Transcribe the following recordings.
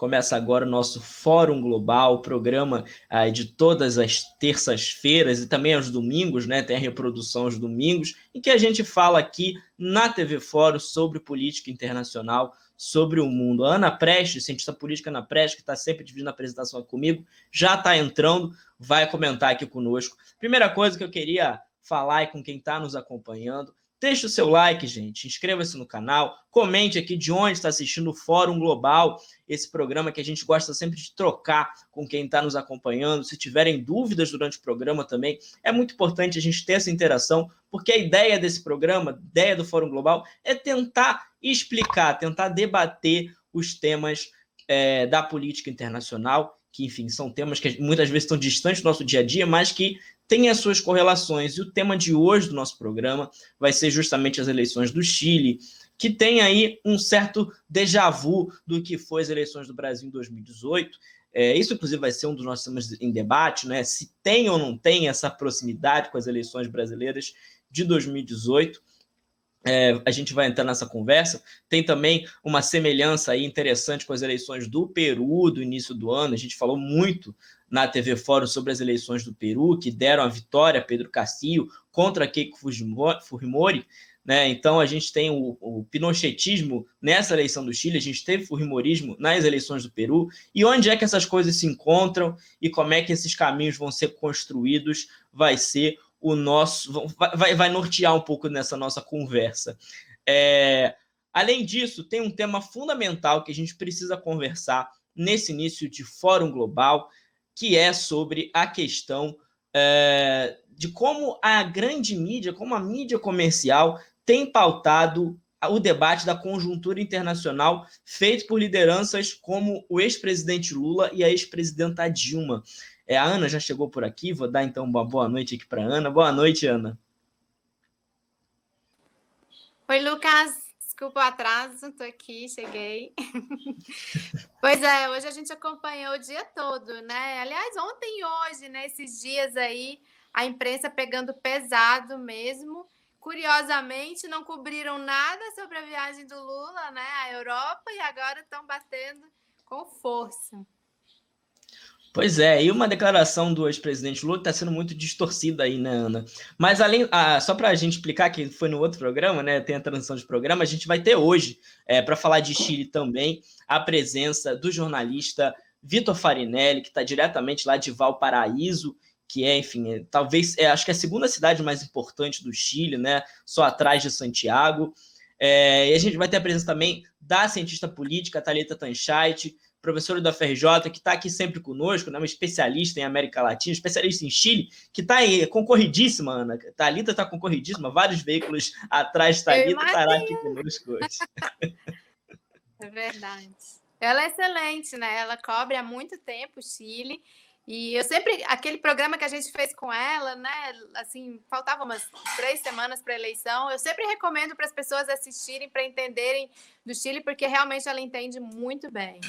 Começa agora o nosso Fórum Global, programa de todas as terças-feiras e também aos domingos, né? Tem a reprodução aos domingos, em que a gente fala aqui na TV Fórum sobre política internacional, sobre o mundo. A Ana Prestes, cientista política Ana Prestes, que está sempre dividindo a apresentação comigo, já está entrando, vai comentar aqui conosco. Primeira coisa que eu queria falar com quem está nos acompanhando, deixe o seu like, gente, inscreva-se no canal, comente aqui de onde está assistindo o Fórum Global, esse programa que a gente gosta sempre de trocar com quem está nos acompanhando. Se tiverem dúvidas durante o programa também, é muito importante a gente ter essa interação, porque a ideia desse programa, a ideia do Fórum Global, é tentar explicar, tentar debater os temas da política internacional, que, enfim, são temas que muitas vezes estão distantes do nosso dia a dia, mas que têm as suas correlações. E o tema de hoje do nosso programa vai ser justamente as eleições do Chile, que tem aí um certo déjà vu do que foi as eleições do Brasil em 2018. Isso, inclusive, vai ser um dos nossos temas em debate, né? Se tem ou não tem essa proximidade com as eleições brasileiras de 2018. A gente vai entrar nessa conversa. Tem também uma semelhança aí interessante com as eleições do Peru do início do ano. A gente falou muito na TV Fórum sobre as eleições do Peru, que deram a vitória a Pedro Castillo contra Keiko Fujimori, né? Então a gente tem o pinochetismo nessa eleição do Chile, a gente teve fujimorismo nas eleições do Peru, e onde é que essas coisas se encontram e como é que esses caminhos vão ser construídos vai ser o nosso, vai nortear um pouco nessa nossa conversa. Além disso, tem um tema fundamental que a gente precisa conversar nesse início de Fórum Global, que é sobre a questão de como a grande mídia, como a mídia comercial tem pautado o debate da conjuntura internacional feito por lideranças como o ex-presidente Lula e a ex-presidenta Dilma. A Ana já chegou por aqui, vou dar então uma boa noite aqui para a Ana. Boa noite, Ana. Oi, Lucas. Desculpa o atraso, estou aqui, cheguei. Pois é, hoje a gente acompanhou o dia todo, né? Aliás, ontem e hoje, né, esses dias aí, a imprensa pegando pesado mesmo. Curiosamente, não cobriram nada sobre a viagem do Lula, né, à Europa, e agora estão batendo com força. Pois é, e uma declaração do ex-presidente Lula está sendo muito distorcida aí, né, Ana? Mas só para a gente explicar que foi no outro programa, né? Tem a transição de programa, a gente vai ter hoje, para falar de Chile também, a presença do jornalista Vitor Farinelli, que está diretamente lá de Valparaíso, que enfim, talvez, acho que é a segunda cidade mais importante do Chile, né? Só atrás de Santiago. E a gente vai ter a presença também da cientista política Thalita Tanchait, professora da FRJ, que está aqui sempre conosco, né, uma especialista em América Latina, especialista em Chile, que está aí concorridíssima, Ana. Thalita está concorridíssima, vários veículos atrás. Thalita estará aqui conosco hoje. É verdade. Ela é excelente, né? Ela cobre há muito tempo o Chile. E eu sempre, aquele programa que a gente fez com ela, né? Assim, faltavam umas 3 semanas para a eleição. Eu sempre recomendo para as pessoas assistirem para entenderem do Chile, porque realmente ela entende muito bem.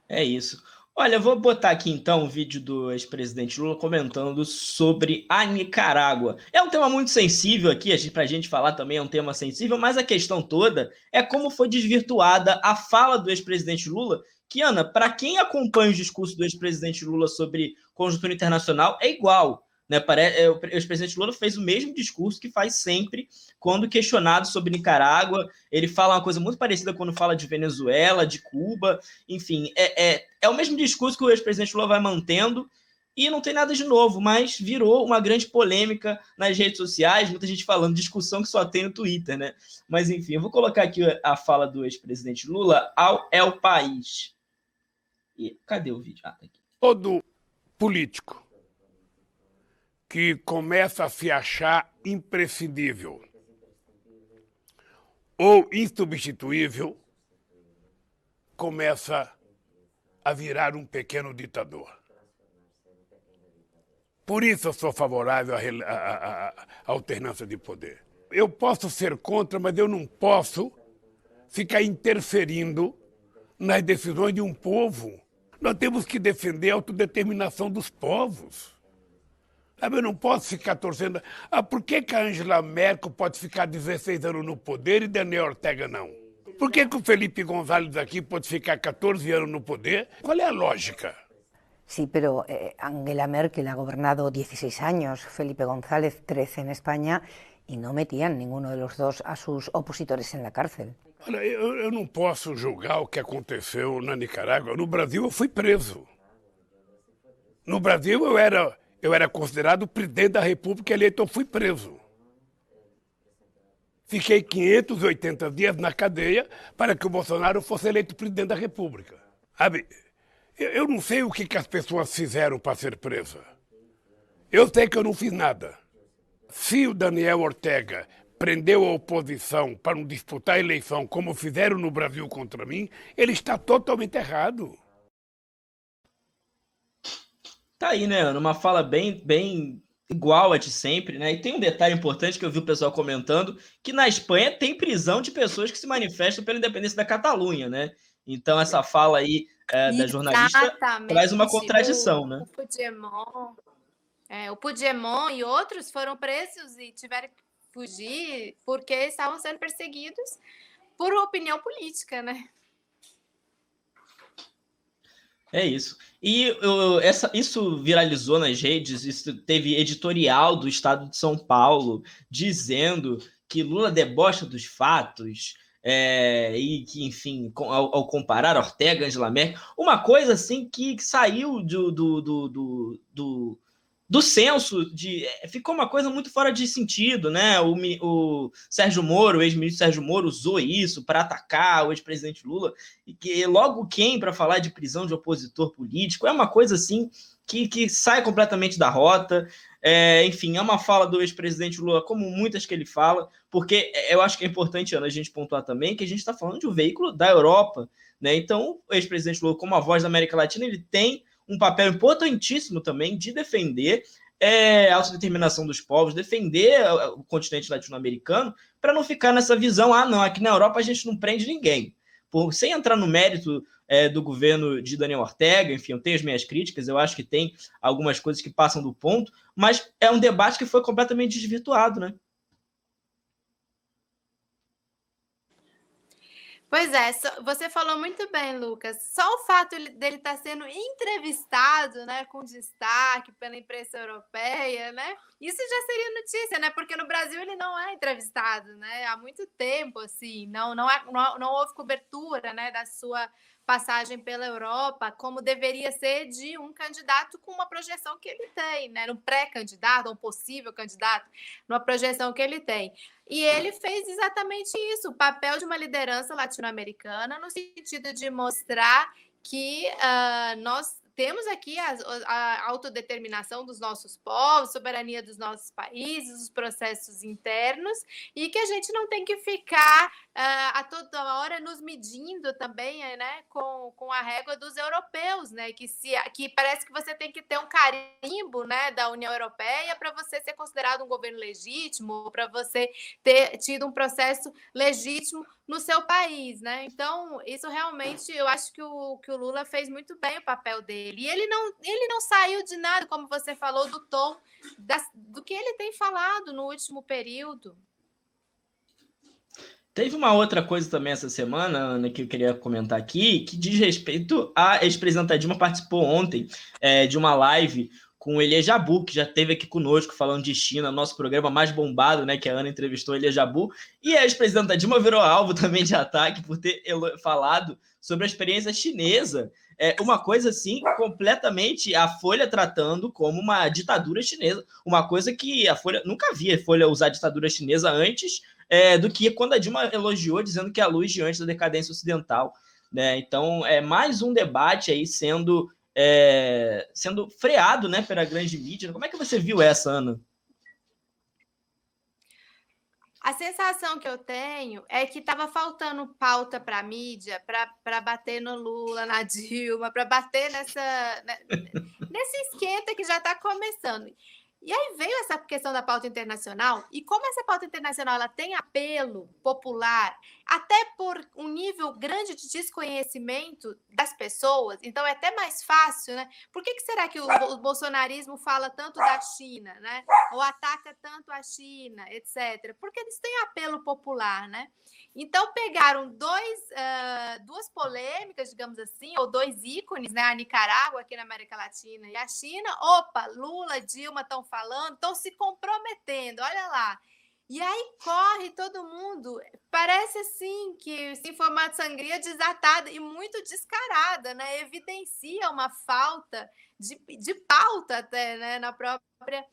É isso. Olha, eu vou botar aqui então um vídeo do ex-presidente Lula comentando sobre a Nicarágua. É um tema muito sensível aqui, para a gente falar também é um tema sensível, mas a questão toda é como foi desvirtuada a fala do ex-presidente Lula, que, Ana, para quem acompanha o discurso do ex-presidente Lula sobre conjuntura internacional, é igual. Né? O ex-presidente Lula fez o mesmo discurso que faz sempre quando questionado sobre Nicarágua. Ele fala uma coisa muito parecida quando fala de Venezuela, de Cuba, enfim, é o mesmo discurso que o ex-presidente Lula vai mantendo e não tem nada de novo, mas virou uma grande polêmica nas redes sociais, muita gente falando, discussão que só tem no Twitter, né? Mas enfim, eu vou colocar aqui a fala do ex-presidente Lula ao El País. E cadê o vídeo? Tá aqui. Todo político que começa a se achar imprescindível ou insubstituível começa a virar um pequeno ditador. Por isso eu sou favorável à alternância de poder. Eu posso ser contra, mas eu não posso ficar interferindo nas decisões de um povo. Nós temos que defender a autodeterminação dos povos. Sabe, eu não posso ficar torcendo. Por que a Angela Merkel pode ficar 16 anos no poder e Daniel Ortega não? Por que o Felipe González aqui pode ficar 14 anos no poder? Qual é a lógica? Sí, pero Angela Merkel ha gobernado 16 años, Felipe González 13 en España, y no metían ninguno de los dos a sus opositores en la cárcel. Olha, eu não posso julgar o que aconteceu na Nicarágua. No Brasil, eu fui preso. No Brasil, eu era considerado presidente da República eleito, eu fui preso. Fiquei 580 dias na cadeia para que o Bolsonaro fosse eleito presidente da República. Sabe? Eu não sei o que as pessoas fizeram para ser presa. Eu sei que eu não fiz nada. Se o Daniel Ortega prendeu a oposição para não disputar a eleição como fizeram no Brasil contra mim, ele está totalmente errado. Tá aí, né, Ana? Uma fala bem igual a de sempre, né? E tem um detalhe importante que eu vi o pessoal comentando, que na Espanha tem prisão de pessoas que se manifestam pela independência da Catalunha, né? Então essa fala aí da jornalista traz uma contradição, né? O Puigdemont e outros foram presos e tiveram que fugir porque estavam sendo perseguidos por opinião política, né? É isso. E isso viralizou nas redes, isso teve editorial do Estado de São Paulo dizendo que Lula debocha dos fatos, e que, enfim, ao comparar Ortega e Angela Merkel, uma coisa assim que saiu do senso, ficou uma coisa muito fora de sentido, né? O Sérgio Moro, o ex-ministro Sérgio Moro, usou isso para atacar o ex-presidente Lula, e que logo quem para falar de prisão de opositor político, é uma coisa assim que sai completamente da rota. Enfim, é uma fala do ex-presidente Lula, como muitas que ele fala, porque eu acho que é importante, Ana, a gente pontuar também que a gente está falando de um veículo da Europa, né? Então, o ex-presidente Lula, como a voz da América Latina, ele tem um papel importantíssimo também de defender a autodeterminação dos povos, defender o continente latino-americano, para não ficar nessa visão, não, aqui na Europa a gente não prende ninguém. Sem entrar no mérito do governo de Daniel Ortega, enfim, eu tenho as minhas críticas, eu acho que tem algumas coisas que passam do ponto, mas é um debate que foi completamente desvirtuado, né? Pois é, você falou muito bem, Lucas. Só o fato dele estar sendo entrevistado, né, com destaque pela imprensa europeia, né? Isso já seria notícia, né? Porque no Brasil ele não é entrevistado, né? Há muito tempo, assim, não houve cobertura, né, da sua passagem pela Europa, como deveria ser de um candidato com uma projeção que ele tem, né? Um pré-candidato, um possível candidato, numa projeção que ele tem. E ele fez exatamente isso, o papel de uma liderança latino-americana, no sentido de mostrar que nós temos aqui a autodeterminação dos nossos povos, soberania dos nossos países, os processos internos, e que a gente não tem que ficar a toda hora nos medindo também, né, com a régua dos europeus, né, que parece que você tem que ter um carimbo, né, da União Europeia para você ser considerado um governo legítimo, para você ter tido um processo legítimo no seu país, né? Então, isso realmente, eu acho que o Lula fez muito bem o papel dele. E ele não saiu de nada, como você falou, do tom do que ele tem falado no último período. Teve uma outra coisa também essa semana, Ana, que eu queria comentar aqui, que diz respeito à ex-presidenta Dilma. Participou ontem de uma live com o Elia Jabu, que já esteve aqui conosco falando de China, nosso programa mais bombado, né, que a Ana entrevistou o Elia Jabu, e a ex-presidenta Dilma virou alvo também de ataque por ter falado sobre a experiência chinesa. Uma coisa assim, completamente a Folha tratando como uma ditadura chinesa, uma coisa que a Folha nunca via a Folha usar ditadura chinesa antes do que quando a Dilma elogiou, dizendo que é a luz diante da decadência ocidental, né? Então, é mais um debate aí sendo freado, né, pela grande mídia. Como é que você viu essa, Ana? A sensação que eu tenho é que estava faltando pauta para a mídia, para bater no Lula, na Dilma, para bater nesse esquenta que já está começando. E aí veio essa questão da pauta internacional, e como essa pauta internacional ela tem apelo popular, até por um nível grande de desconhecimento das pessoas, então é até mais fácil, né? Por que será que o bolsonarismo fala tanto da China, né? Ou ataca tanto a China, etc. Porque eles têm apelo popular, né? Então pegaram duas polêmicas, digamos assim, ou dois ícones, né? A Nicarágua aqui na América Latina e a China. Opa, Lula, Dilma estão falando, estão se comprometendo, olha lá. E aí corre todo mundo, parece assim que se for uma sangria desatada e muito descarada, né? Evidencia uma falta de pauta até, né? Na própria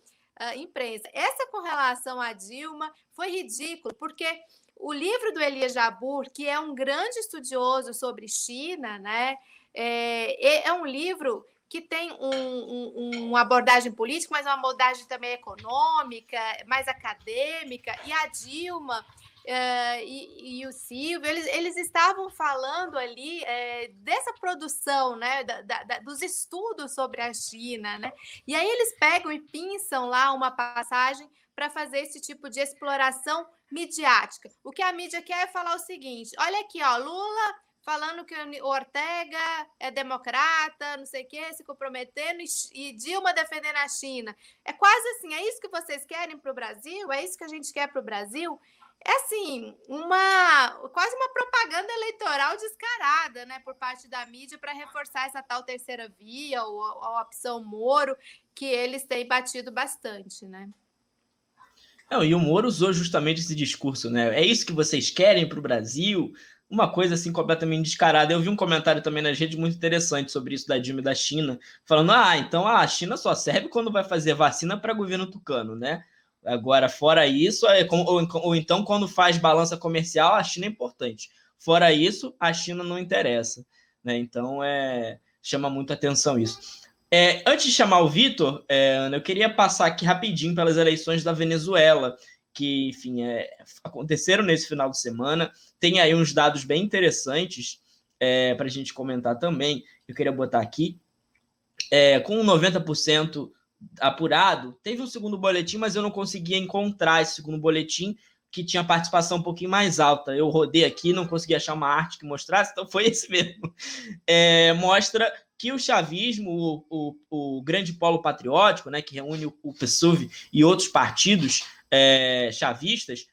imprensa. Essa com relação a Dilma foi ridículo, porque o livro do Elias Jabbour, que é um grande estudioso sobre China, né? É um livro que tem uma abordagem política, mas uma abordagem também econômica, mais acadêmica, e a Dilma e o Silvio, eles estavam falando ali dessa produção, né, dos estudos sobre a China, né? E aí eles pegam e pinçam lá uma passagem para fazer esse tipo de exploração midiática. O que a mídia quer é falar o seguinte: olha aqui, ó, Lula falando que o Ortega é democrata, não sei o quê, se comprometendo, e Dilma defendendo a China. É quase assim, é isso que vocês querem para o Brasil? É isso que a gente quer para o Brasil? É assim, quase uma propaganda eleitoral descarada, né, por parte da mídia para reforçar essa tal terceira via ou a opção Moro, que eles têm batido bastante, né? Não, e o Moro usou justamente esse discurso, né? É isso que vocês querem para o Brasil? Uma coisa assim completamente descarada. Eu vi um comentário também nas redes muito interessante sobre isso da Dilma e da China, falando: então a China só serve quando vai fazer vacina para governo tucano, né? Agora, fora isso, ou então quando faz balança comercial, a China é importante. Fora isso, a China não interessa, né? Então, chama muito atenção isso. Antes de chamar o Vitor, Ana, eu queria passar aqui rapidinho pelas eleições da Venezuela, que, enfim, aconteceram nesse final de semana. Tem aí uns dados bem interessantes para a gente comentar também. Eu queria botar aqui. Com 90% apurado, teve um segundo boletim, mas eu não conseguia encontrar esse segundo boletim, que tinha participação um pouquinho mais alta. Eu rodei aqui, não consegui achar uma arte que mostrasse, então foi esse mesmo. Mostra que o chavismo, o grande polo patriótico, né, que reúne o PSUV e outros partidos chavistas,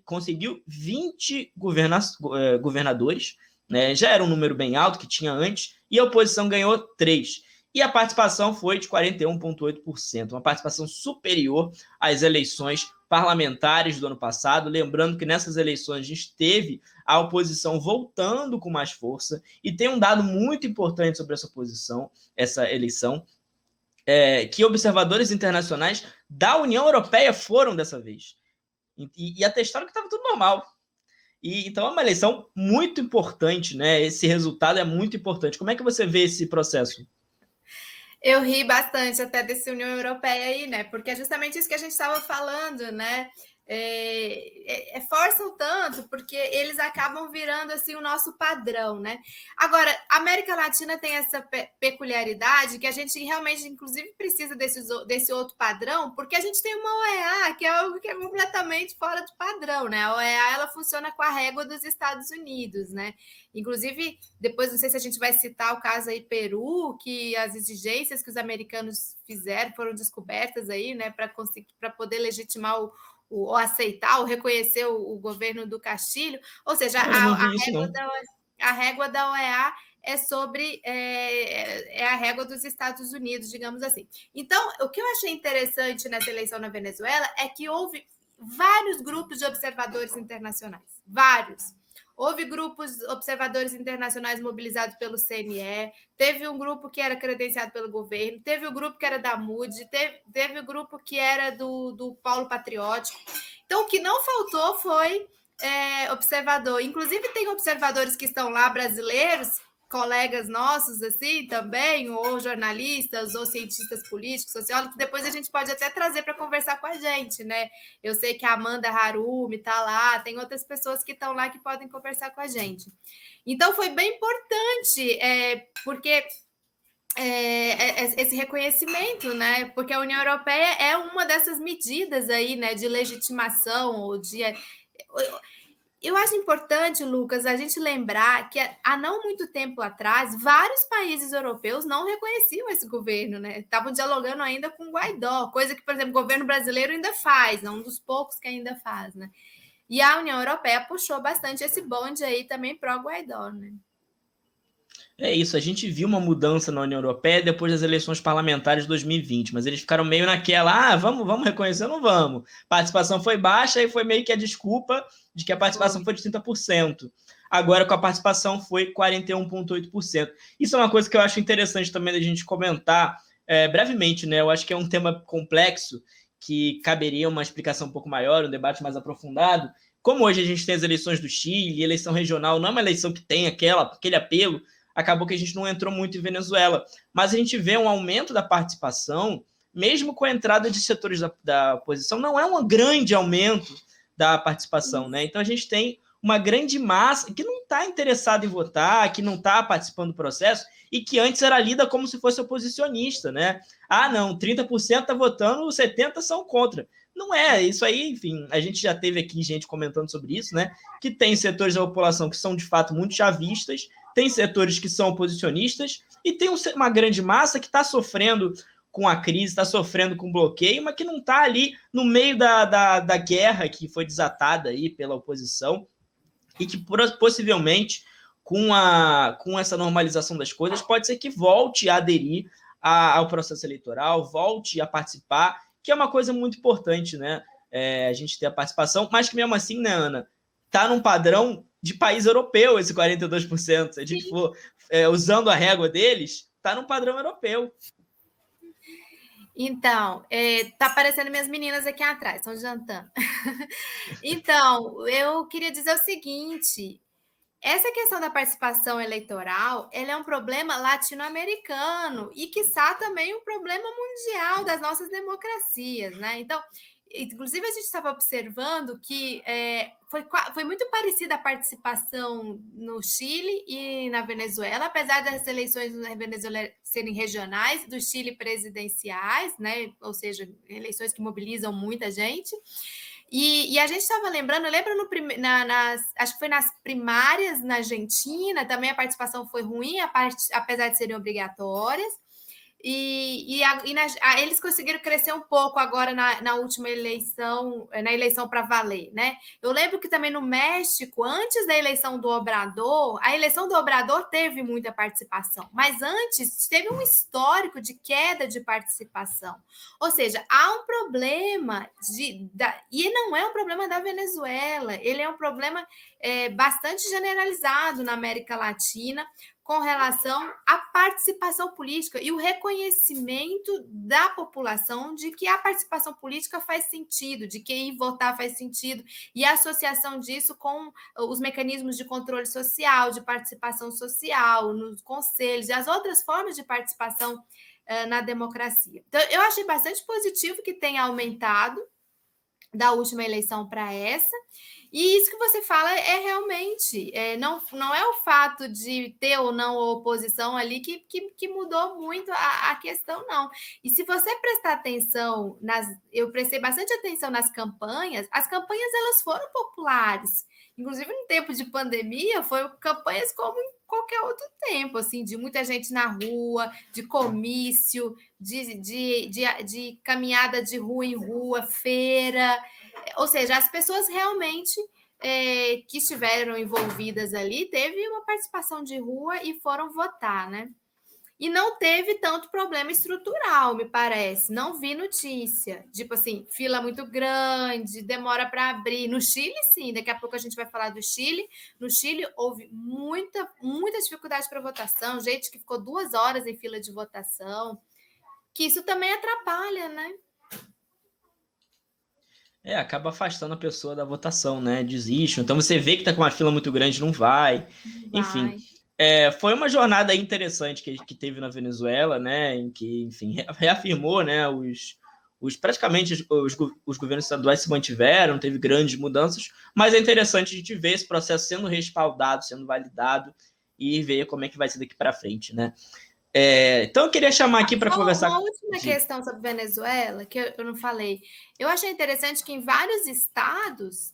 conseguiu 20 governadores, né, já era um número bem alto que tinha antes, e a oposição ganhou 3. E a participação foi de 41,8%, uma participação superior às eleições parlamentares do ano passado. Lembrando que nessas eleições a gente teve a oposição voltando com mais força, e tem um dado muito importante sobre essa eleição, que observadores internacionais da União Europeia foram dessa vez e atestaram que estava tudo normal. Então é uma eleição muito importante, né? Esse resultado é muito importante. Como é que você vê esse processo? Eu ri bastante até desse União Europeia aí, né? Porque é justamente isso que a gente estava falando, né? Forçam tanto porque eles acabam virando assim o nosso padrão, né? Agora, a América Latina tem essa peculiaridade que a gente realmente, inclusive, precisa desse outro padrão, porque a gente tem uma OEA que é algo que é completamente fora do padrão, né? A OEA, ela funciona com a régua dos Estados Unidos, né? Inclusive, depois, não sei se a gente vai citar o caso aí Peru, que as exigências que os americanos fizeram foram descobertas aí, né, para poder legitimar ou aceitar ou reconhecer o governo do Castilho. Ou seja, a régua da OEA é sobre a régua dos Estados Unidos, digamos assim. Então, o que eu achei interessante nessa eleição na Venezuela é que houve vários grupos de observadores internacionais, vários. Houve grupos observadores internacionais mobilizados pelo CNE, teve um grupo que era credenciado pelo governo, teve o grupo que era da MUD, teve o grupo que era do Polo Patriótico. Então, o que não faltou foi observador. Inclusive, tem observadores que estão lá, brasileiros, colegas nossos, assim, também, ou jornalistas, ou cientistas políticos, sociólogos, que depois a gente pode até trazer para conversar com a gente, né? Eu sei que a Amanda Harumi está lá, tem outras pessoas que estão lá que podem conversar com a gente. Então, foi bem importante, porque esse reconhecimento, né? Porque a União Europeia é uma dessas medidas aí, né, de legitimação ou de Eu acho importante, Lucas, a gente lembrar que há não muito tempo atrás, vários países europeus não reconheciam esse governo, né? Estavam dialogando ainda com Guaidó, coisa que, por exemplo, o governo brasileiro ainda faz, é um dos poucos que ainda faz, né? E a União Europeia puxou bastante esse bonde aí também pró-Guaidó, né? É isso, a gente viu uma mudança na União Europeia depois das eleições parlamentares de 2020, mas eles ficaram meio naquela, vamos reconhecer ou não vamos? Participação foi baixa e foi meio que a desculpa de que a participação foi de 30%. Agora, com a participação, foi 41,8%. Isso é uma coisa que eu acho interessante também da gente comentar brevemente, né? Eu acho que é um tema complexo que caberia uma explicação um pouco maior, um debate mais aprofundado. Como hoje a gente tem as eleições do Chile, eleição regional não é uma eleição que tem aquele apelo, acabou que a gente não entrou muito em Venezuela. Mas a gente vê um aumento da participação, mesmo com a entrada de setores da oposição, não é um grande aumento da participação, né? Então a gente tem uma grande massa que não está interessada em votar, que não está participando do processo e que antes era lida como se fosse oposicionista, né? Ah, não, 30% está votando, 70% são contra. Não é, isso aí, enfim, a gente já teve aqui gente comentando sobre isso, né? Que tem setores da população que são de fato muito chavistas, tem setores que são oposicionistas e tem uma grande massa que está sofrendo com a crise, está sofrendo com bloqueio, mas que não está ali no meio da guerra que foi desatada aí pela oposição e que possivelmente com essa normalização das coisas pode ser que volte a aderir ao processo eleitoral, volte a participar, que é uma coisa muito importante, né? A gente ter a participação, mas que mesmo assim, né, Ana, está num padrão de país europeu, esse 42%. Se a gente for usando a régua deles, está num padrão europeu. Então, tá aparecendo minhas meninas aqui atrás, estão jantando. Então, eu queria dizer o seguinte: essa questão da participação eleitoral, ela é um problema latino-americano e, quiçá, também um problema mundial das nossas democracias, né? Então, inclusive, a gente estava observando que foi muito parecida a participação no Chile e na Venezuela, apesar das eleições na Venezuela serem regionais, do Chile presidenciais, né? Ou seja, eleições que mobilizam muita gente. E a gente estava lembrando, acho que foi nas primárias na Argentina, também a participação foi ruim, apesar de serem obrigatórias. Eles conseguiram crescer um pouco agora na última eleição, na eleição para valer, né? Eu lembro que também no México, antes da eleição do Obrador, a eleição do Obrador teve muita participação, mas antes teve um histórico de queda de participação. Ou seja, há um problema e não é um problema da Venezuela, ele é um problema bastante generalizado na América Latina, com relação à participação política e o reconhecimento da população de que a participação política faz sentido, de que ir votar faz sentido, e a associação disso com os mecanismos de controle social, de participação social, nos conselhos e as outras formas de participação na democracia. Então, eu achei bastante positivo que tenha aumentado da última eleição para essa. E isso que você fala realmente, não é o fato de ter ou não a oposição ali que mudou muito a questão, não. E se você prestar atenção, eu prestei bastante atenção nas campanhas, as campanhas elas foram populares. Inclusive, no tempo de pandemia, foram campanhas como em qualquer outro tempo, assim, de muita gente na rua, de comício, de caminhada de rua em rua, feira. Ou seja, as pessoas realmente que estiveram envolvidas ali teve uma participação de rua e foram votar, né? E não teve tanto problema estrutural, me parece. Não vi notícia. Tipo assim, fila muito grande, demora para abrir. No Chile, sim. Daqui a pouco a gente vai falar do Chile. No Chile, houve muita dificuldade para votação. Gente que ficou 2 horas em fila de votação. Que isso também atrapalha, né? Acaba afastando a pessoa da votação, né? Desiste. Então você vê que tá com uma fila muito grande, não vai. Enfim, foi uma jornada interessante que teve na Venezuela, né? Em que, enfim, reafirmou, né? Praticamente os governos estaduais se mantiveram, teve grandes mudanças, mas é interessante a gente ver esse processo sendo respaldado, sendo validado e ver como é que vai ser daqui para frente, né? Então eu queria chamar aqui para conversar. Uma última questão sobre Venezuela, que eu não falei. Eu achei interessante que em vários estados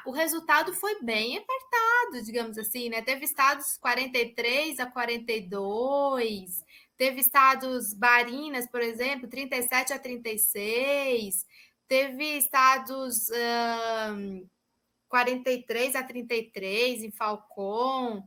o resultado foi bem apertado, digamos assim, né? Teve estados 43-42, teve estados Barinas, por exemplo, 37-36, teve estados 43-33 em Falcón.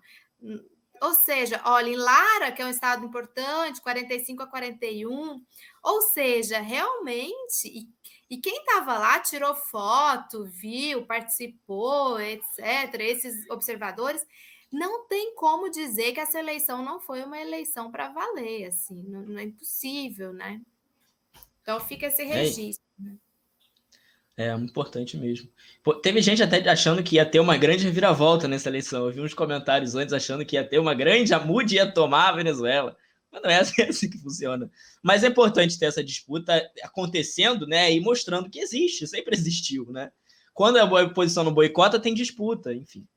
Ou seja, olha, em Lara, que é um estado importante, 45-41, ou seja, realmente, e quem estava lá tirou foto, viu, participou, etc., esses observadores, não tem como dizer que essa eleição não foi uma eleição para valer, assim, não é impossível, né? Então fica esse registro. É importante mesmo. Pô, teve gente até achando que ia ter uma grande reviravolta nessa eleição. Eu vi uns comentários antes achando que ia ter uma grande... A Moody ia tomar a Venezuela. Mas não é assim que funciona. Mas é importante ter essa disputa acontecendo, né? E mostrando que existe, sempre existiu, né? Quando a oposição não boicota, tem disputa, enfim.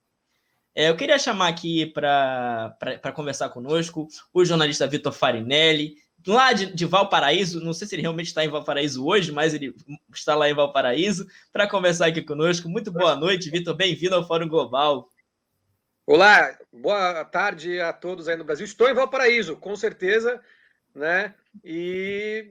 Eu queria chamar aqui para conversar conosco o jornalista Vitor Farinelli, lá de Valparaíso. Não sei se ele realmente está em Valparaíso hoje, mas ele está lá em Valparaíso para conversar aqui conosco. Muito boa noite, Vitor. Bem-vindo ao Fórum Global. Olá, boa tarde a todos aí no Brasil. Estou em Valparaíso, com certeza, né? E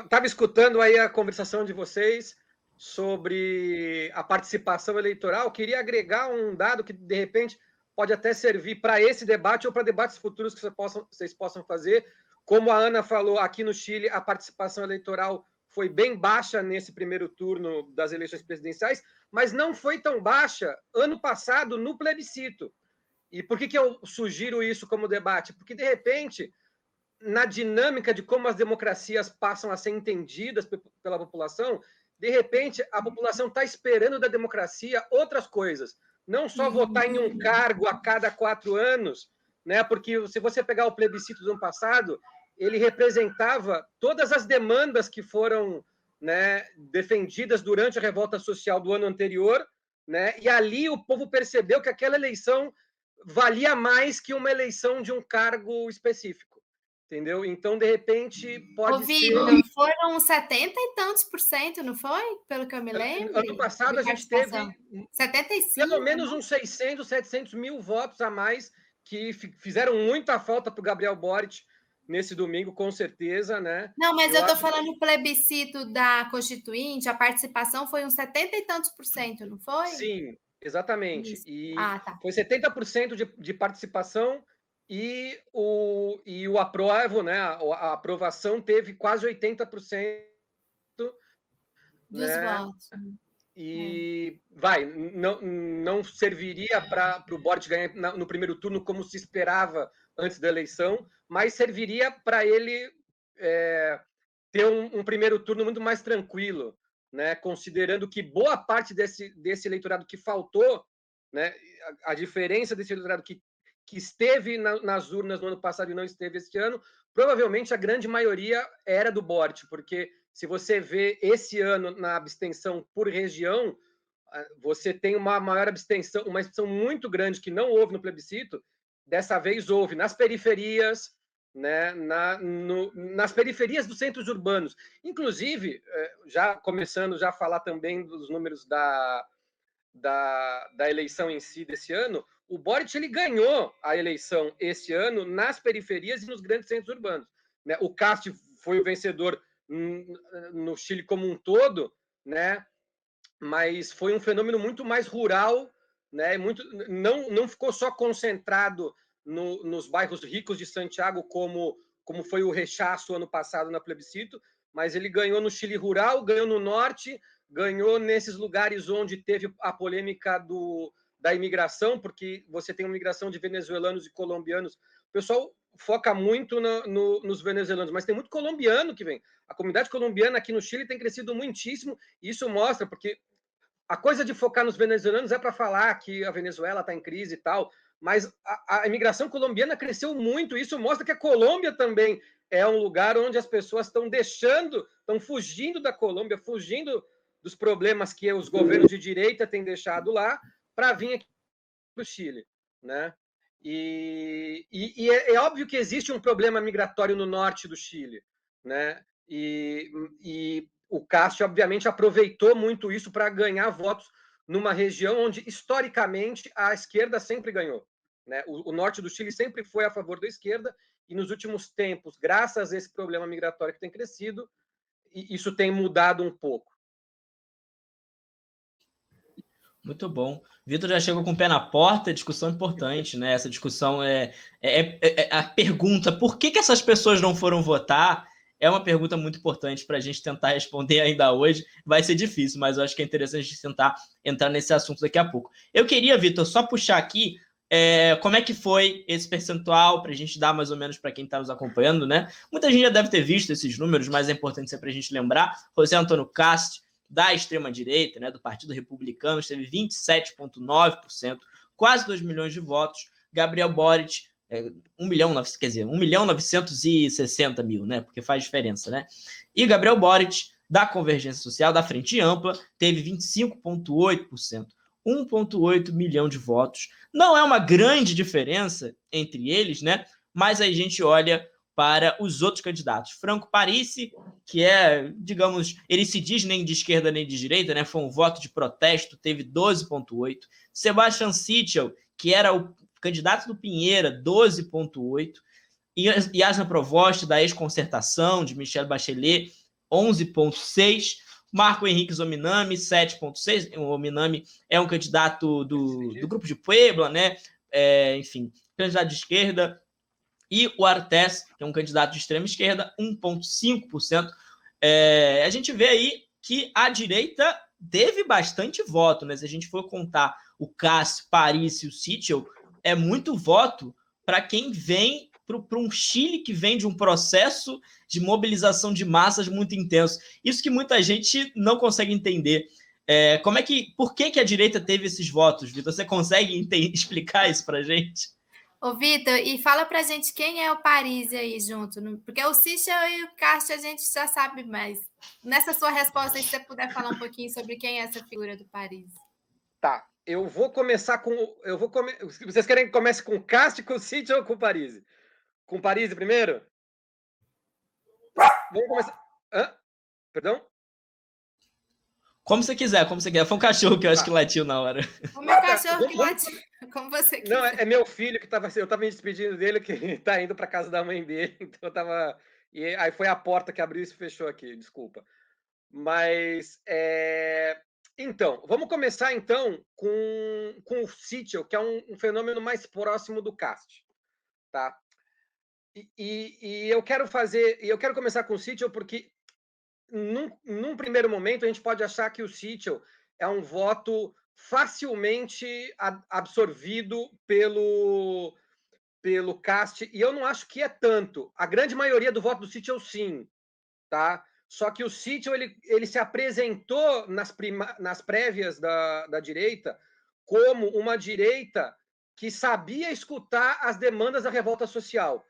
estava escutando aí a conversação de vocês sobre a participação eleitoral. Queria agregar um dado que, de repente, pode até servir para esse debate ou para debates futuros que vocês possam fazer. Como a Ana falou, aqui no Chile, a participação eleitoral foi bem baixa nesse primeiro turno das eleições presidenciais, mas não foi tão baixa ano passado no plebiscito. E por que eu sugiro isso como debate? Porque, de repente, na dinâmica de como as democracias passam a ser entendidas pela população, de repente, a população está esperando da democracia outras coisas. Não só votar em um cargo a cada 4 anos, né? Porque se você pegar o plebiscito do ano passado, ele representava todas as demandas que foram, né, defendidas durante a revolta social do ano anterior, né? E ali o povo percebeu que aquela eleição valia mais que uma eleição de um cargo específico, entendeu? Então, de repente, pode ser... Foram 70 e tantos %, não foi? Pelo que eu me lembro. Ano passado a gente teve 75, pelo menos uns 600, 700 mil votos a mais que fizeram muita falta para o Gabriel Boric nesse domingo, com certeza, né? Não, mas eu estou falando do plebiscito da Constituinte, a participação foi uns 70 e tantos %, não foi? Sim, exatamente. Isso. E tá. foi 70% de participação e o aprovo, né? A aprovação teve quase 80% dos votos. E não serviria para o Boric ganhar no primeiro turno como se esperava antes da eleição, mas serviria para ele ter um primeiro turno muito mais tranquilo, né? Considerando que boa parte desse eleitorado que faltou, né? A diferença desse eleitorado que esteve nas urnas no ano passado e não esteve este ano, provavelmente a grande maioria era do Boric, porque se você vê esse ano na abstenção por região, você tem uma maior abstenção, uma abstenção muito grande que não houve no plebiscito. Dessa vez houve nas periferias, né, nas periferias dos centros urbanos. Inclusive, já começando já a falar também dos números da eleição em si desse ano, o Boric ele ganhou a eleição esse ano nas periferias e nos grandes centros urbanos, né? O Cast foi o vencedor no Chile como um todo, né? Mas foi um fenômeno muito mais rural, né? Não ficou só concentrado nos bairros ricos de Santiago, como foi o rechaço ano passado na plebiscito, mas ele ganhou no Chile rural, ganhou no norte, ganhou nesses lugares onde teve a polêmica da imigração, porque você tem uma migração de venezuelanos e colombianos. O pessoal foca muito nos venezuelanos, mas tem muito colombiano que vem. A comunidade colombiana aqui no Chile tem crescido muitíssimo, e isso mostra, porque a coisa de focar nos venezuelanos é para falar que a Venezuela está em crise e tal, mas a imigração colombiana cresceu muito, isso mostra que a Colômbia também é um lugar onde as pessoas estão fugindo da Colômbia, fugindo dos problemas que os governos de direita têm deixado lá, para vir aqui para o Chile, né? E é óbvio que existe um problema migratório no norte do Chile, né? E o Cast, obviamente, aproveitou muito isso para ganhar votos numa região onde, historicamente, a esquerda sempre ganhou, né? O norte do Chile sempre foi a favor da esquerda, e nos últimos tempos, graças a esse problema migratório que tem crescido, isso tem mudado um pouco. Muito bom. Vitor já chegou com o pé na porta, discussão importante, né? Essa discussão a pergunta: por que essas pessoas não foram votar? É uma pergunta muito importante para a gente tentar responder ainda hoje. Vai ser difícil, mas eu acho que é interessante a gente tentar entrar nesse assunto daqui a pouco. Eu queria, Vitor, só puxar aqui como é que foi esse percentual, para a gente dar mais ou menos para quem está nos acompanhando, né? Muita gente já deve ter visto esses números, mas é importante ser para a gente lembrar. José Antônio Cast, da extrema-direita, né, do Partido Republicano, teve 27,9%, quase 2 milhões de votos. Gabriel Boric, 1.960 mil, né, porque faz diferença, né? E Gabriel Boric, da Convergência Social, da Frente Ampla, teve 25,8%, 1,8 milhão de votos. Não é uma grande diferença entre eles, né? Mas a gente olha para os outros candidatos. Franco Parisi, que digamos, ele se diz nem de esquerda nem de direita, né? Foi um voto de protesto, teve 12,8%. Sebastian Sichel, que era o candidato do Pinheira, 12,8%. Yasna Provost, da ex-concertação, de Michelle Bachelet, 11,6%. Marco Henrique Zominami, 7,6%. O Zominami é um candidato do Grupo de Puebla, né? Enfim, candidato de esquerda. E o Artés, que é um candidato de extrema esquerda, 1,5%. A gente vê aí que a direita teve bastante voto, né? Se a gente for contar o Cássio, Parisi e o Sichel, é muito voto para quem vem para um Chile que vem de um processo de mobilização de massas muito intenso. Isso que muita gente não consegue entender. Por que a direita teve esses votos, Vitor? Você consegue explicar isso para a gente? Ô, Vitor, e fala pra gente quem é o Parisi aí junto, porque o Sichel e o Castro a gente já sabe mais. Nessa sua resposta, se você puder falar um pouquinho sobre quem é essa figura do Parisi. Tá, eu vou começar com... Vocês querem que comece com o Castro, com o Sichel ou com o Parisi? Com o Parisi primeiro? Vamos começar... Hã? Perdão? Como você quiser, como você quiser. Foi um cachorro que eu acho que latiu na hora. O meu cachorro que latiu, como você quiser. Não, é meu filho que estava... Eu estava me despedindo dele, que está indo para casa da mãe dele, então eu estava... E aí foi a porta que abriu e se fechou aqui, desculpa. Mas, então, vamos começar então com o Sichel, que é um fenômeno mais próximo do Cast, tá? E eu quero começar com o Sichel porque num primeiro momento a gente pode achar que o Sichel é um voto facilmente absorvido pelo Cast, e eu não acho que é tanto. A grande maioria do voto do Sichel, sim, tá? Só que o Sichel ele se apresentou nas prévias da direita como uma direita que sabia escutar as demandas da revolta social.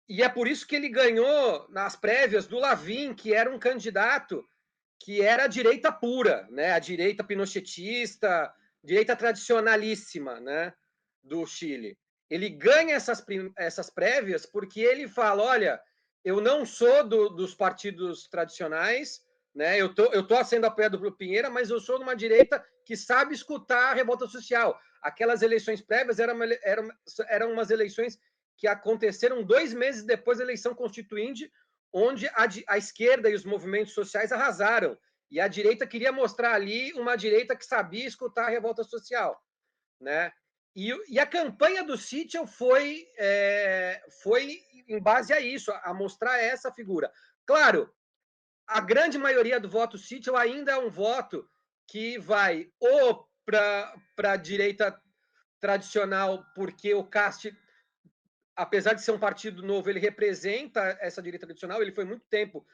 E é por isso que ele ganhou nas prévias do Lavin, que era um candidato que era a direita pura, né? A direita pinochetista, direita tradicionalíssima, né? Do Chile. Ele ganha essas prévias porque ele fala, olha, eu não sou dos partidos tradicionais, né? Eu tô sendo apoiado pelo Pinheira, mas eu sou de uma direita que sabe escutar a revolta social. Aquelas eleições prévias eram umas eleições que aconteceram 2 meses depois da eleição constituinte, onde a esquerda e os movimentos sociais arrasaram. E a direita queria mostrar ali uma direita que sabia escutar a revolta social, né? E a campanha do Sichel foi em base a isso, a mostrar essa figura. Claro, a grande maioria do voto Sichel ainda é um voto que vai ou para a direita tradicional, porque o Cast, apesar de ser um partido novo, ele representa essa direita tradicional. Ele foi muito tempo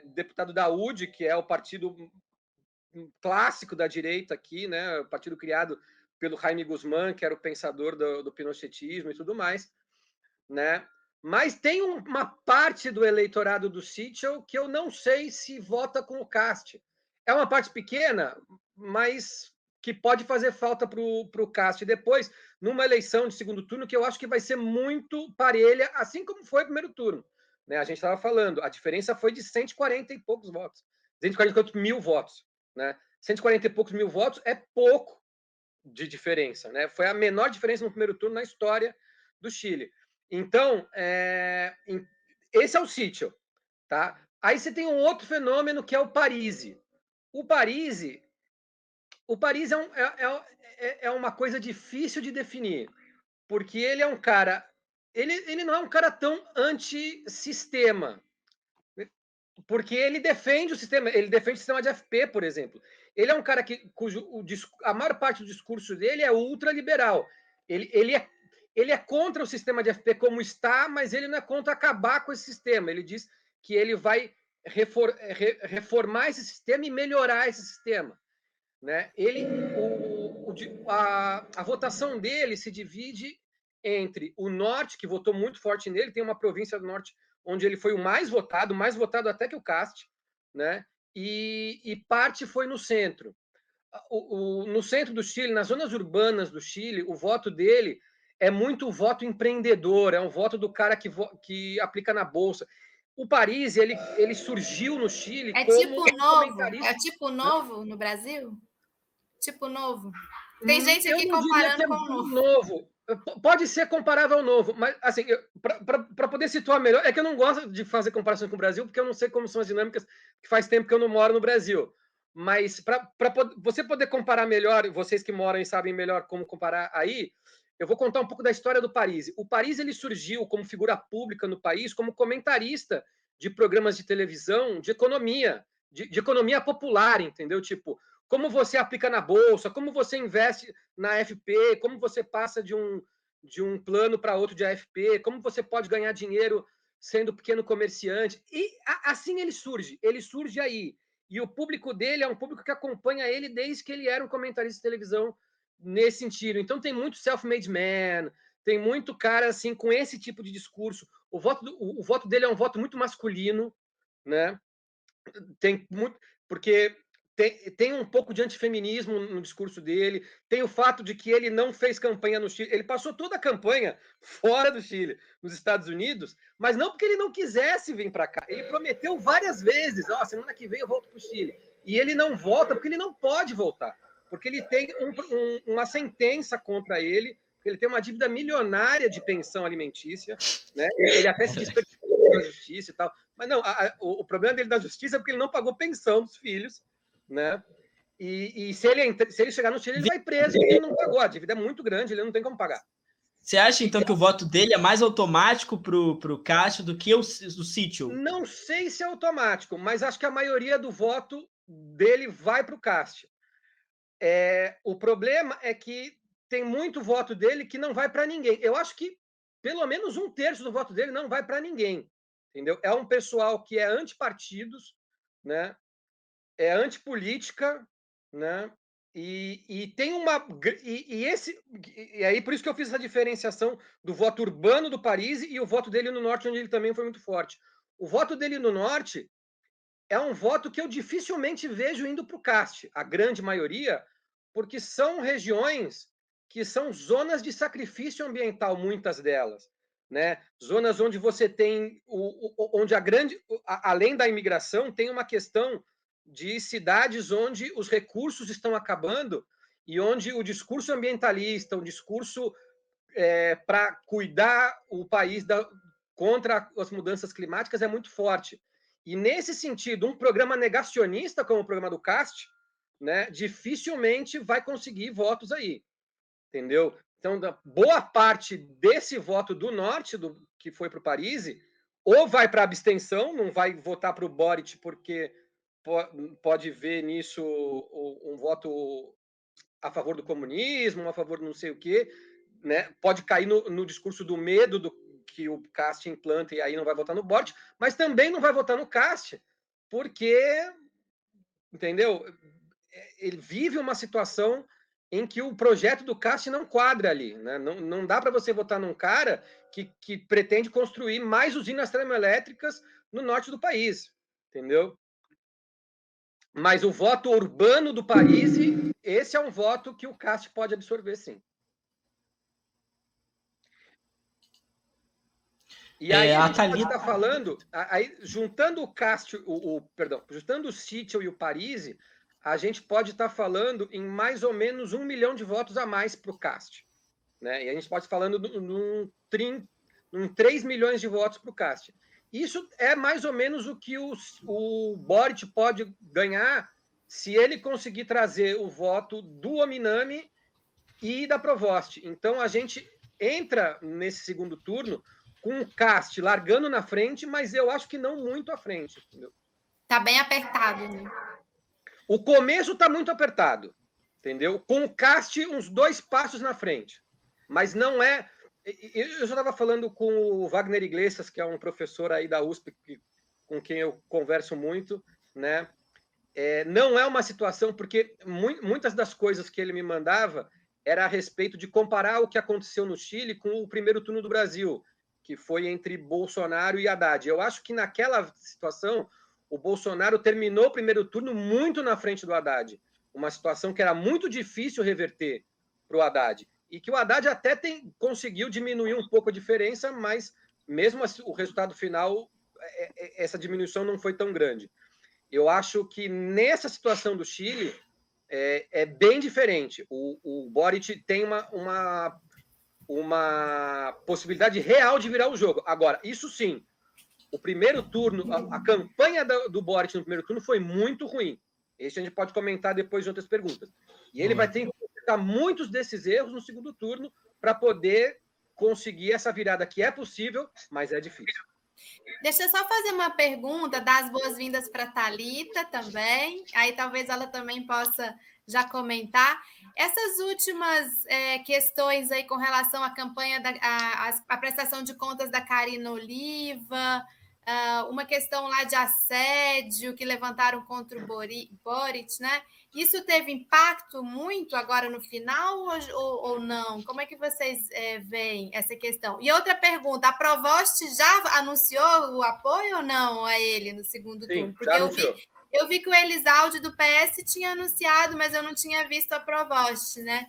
deputado da UD, que é o partido clássico da direita aqui, né? O partido criado pelo Jaime Guzmán, que era o pensador do pinochetismo e tudo mais, né? Mas tem uma parte do eleitorado do Sichel que eu não sei se vota com o Cast. É uma parte pequena, mas que pode fazer falta para o Cast depois, numa eleição de segundo turno, que eu acho que vai ser muito parelha, assim como foi o primeiro turno, né? A gente estava falando, a diferença foi de 140 e poucos votos, 140 mil votos, né? 140 e poucos mil votos é pouco de diferença, né? Foi a menor diferença no primeiro turno na história do Chile. Então, esse é o Sichel, tá? Aí você tem um outro fenômeno que é o Parisi. O Parisi é uma coisa difícil de definir, porque ele é um cara, ele não é um cara tão antissistema, porque ele defende o sistema de FP, por exemplo. Ele é um cara a maior parte do discurso dele é ultraliberal. Ele é contra o sistema de FP como está, mas ele não é contra acabar com esse sistema. Ele diz que ele vai reformar esse sistema e melhorar esse sistema, né? A votação dele se divide entre o norte, que votou muito forte nele, tem uma província do norte onde ele foi o mais votado até que o Cast, né? E parte foi no centro. No centro do Chile, nas zonas urbanas do Chile, o voto dele é muito voto empreendedor, é um voto do cara que aplica na bolsa. O Parisi, ele surgiu no Chile como comentarista. É tipo novo no Brasil? Tipo novo? Tem gente aqui comparando com o novo. Pode ser comparável ao novo, mas assim, para poder situar melhor, é que eu não gosto de fazer comparações com o Brasil, porque eu não sei como são as dinâmicas, que faz tempo que eu não moro no Brasil. Mas para você poder comparar melhor, vocês que moram e sabem melhor como comparar aí, eu vou contar um pouco da história do Parisi. O Parisi, ele surgiu como figura pública no país, como comentarista de programas de televisão, de economia, de economia popular, entendeu? Tipo, como você aplica na bolsa, como você investe na AFP, como você passa de um plano para outro de AFP, como você pode ganhar dinheiro sendo pequeno comerciante. E assim ele surge aí. E o público dele é um público que acompanha ele desde que ele era um comentarista de televisão nesse sentido. Então tem muito self-made man, tem muito cara assim com esse tipo de discurso. O voto dele é um voto muito masculino, né? Tem muito, porque tem um pouco de antifeminismo no discurso dele, tem o fato de que ele não fez campanha no Chile, ele passou toda a campanha fora do Chile, nos Estados Unidos, mas não porque ele não quisesse vir para cá, ele prometeu várias vezes, semana que vem eu volto para o Chile, e ele não volta porque ele não pode voltar, porque ele tem uma sentença contra ele, ele tem uma dívida milionária de pensão alimentícia, né? Ele até se despediu da justiça e tal, mas não, o problema dele da justiça é porque ele não pagou pensão dos filhos, né? E se ele chegar no Chile, ele vai preso porque ele não pagou. A dívida é muito grande, ele não tem como pagar. Você acha, então, que o voto dele é mais automático pro Castro do que o Sichel? Não sei se é automático, mas acho que a maioria do voto dele vai para o Castro. O problema é que tem muito voto dele que não vai para ninguém. Eu acho que pelo menos 1/3 do voto dele não vai para ninguém. Entendeu? É um pessoal que é antipartidos, né? É antipolítica, né? E tem uma. E aí, por isso que eu fiz essa diferenciação do voto urbano do Parisi e o voto dele no norte, onde ele também foi muito forte. O voto dele no norte é um voto que eu dificilmente vejo indo para o Cast, a grande maioria, porque são regiões que são zonas de sacrifício ambiental, muitas delas, né? Zonas onde você tem, onde além da imigração, tem uma questão de cidades onde os recursos estão acabando e onde o discurso ambientalista, o discurso para cuidar o país contra as mudanças climáticas é muito forte. E, nesse sentido, um programa negacionista como o programa do Cast, né, dificilmente vai conseguir votos aí. Entendeu? Então, boa parte desse voto do norte, que foi para o Parisi, ou vai para a abstenção, não vai votar para o Boric, porque pode ver nisso um voto a favor do comunismo, a favor de não sei o quê, né? Pode cair no discurso do medo que o Cast implanta e aí não vai votar no Boric, mas também não vai votar no Cast, porque, entendeu? Ele vive uma situação em que o projeto do Cast não quadra ali, né? Não dá para você votar num cara que pretende construir mais usinas termoelétricas no norte do país, entendeu? Mas o voto urbano do Parisi, esse é um voto que o Cast pode absorver, sim. E aí a gente pode estar falando, aí, juntando o Cast, juntando o Sichel e o Parisi, a gente pode estar falando em mais ou menos 1 milhão de votos a mais para o Cast. Né? E a gente pode estar falando num 3 milhões de votos para o Cast. Isso é mais ou menos o que o Boric pode ganhar se ele conseguir trazer o voto do Ominami e da Provost. Então, a gente entra nesse segundo turno com o Cast largando na frente, mas eu acho que não muito à frente. Entendeu? Tá bem apertado, né? O começo está muito apertado, entendeu? Com o Cast uns 2 passos na frente. Mas não é... Eu já estava falando com o Wagner Iglesias, que é um professor aí da USP, com quem eu converso muito, né? Não é uma situação, porque muitas das coisas que ele me mandava era a respeito de comparar o que aconteceu no Chile com o primeiro turno do Brasil, que foi entre Bolsonaro e Haddad. Eu acho que naquela situação, o Bolsonaro terminou o primeiro turno muito na frente do Haddad. Uma situação que era muito difícil reverter para o Haddad. E que o Haddad até conseguiu diminuir um pouco a diferença, mas mesmo assim, o resultado final, essa diminuição não foi tão grande. Eu acho que nessa situação do Chile é bem diferente. O Boric tem uma possibilidade real de virar o jogo. Agora, isso sim, o primeiro turno, a campanha do Boric no primeiro turno foi muito ruim. Esse a gente pode comentar depois de outras perguntas. E ele vai ter que consertar muitos desses erros no segundo turno para poder conseguir essa virada que é possível, mas é difícil. Deixa eu só fazer uma pergunta, dar as boas-vindas para a Thalita também, aí talvez ela também possa já comentar. Essas últimas questões aí com relação à campanha, a prestação de contas da Karina Oliva, uma questão lá de assédio que levantaram contra o Boric, né? Isso teve impacto muito agora no final ou não? Como é que vocês veem essa questão? E outra pergunta, a Provost já anunciou o apoio ou não a ele no segundo turno? Porque eu vi que o Elisaldi do PS tinha anunciado, mas eu não tinha visto a Provost, né?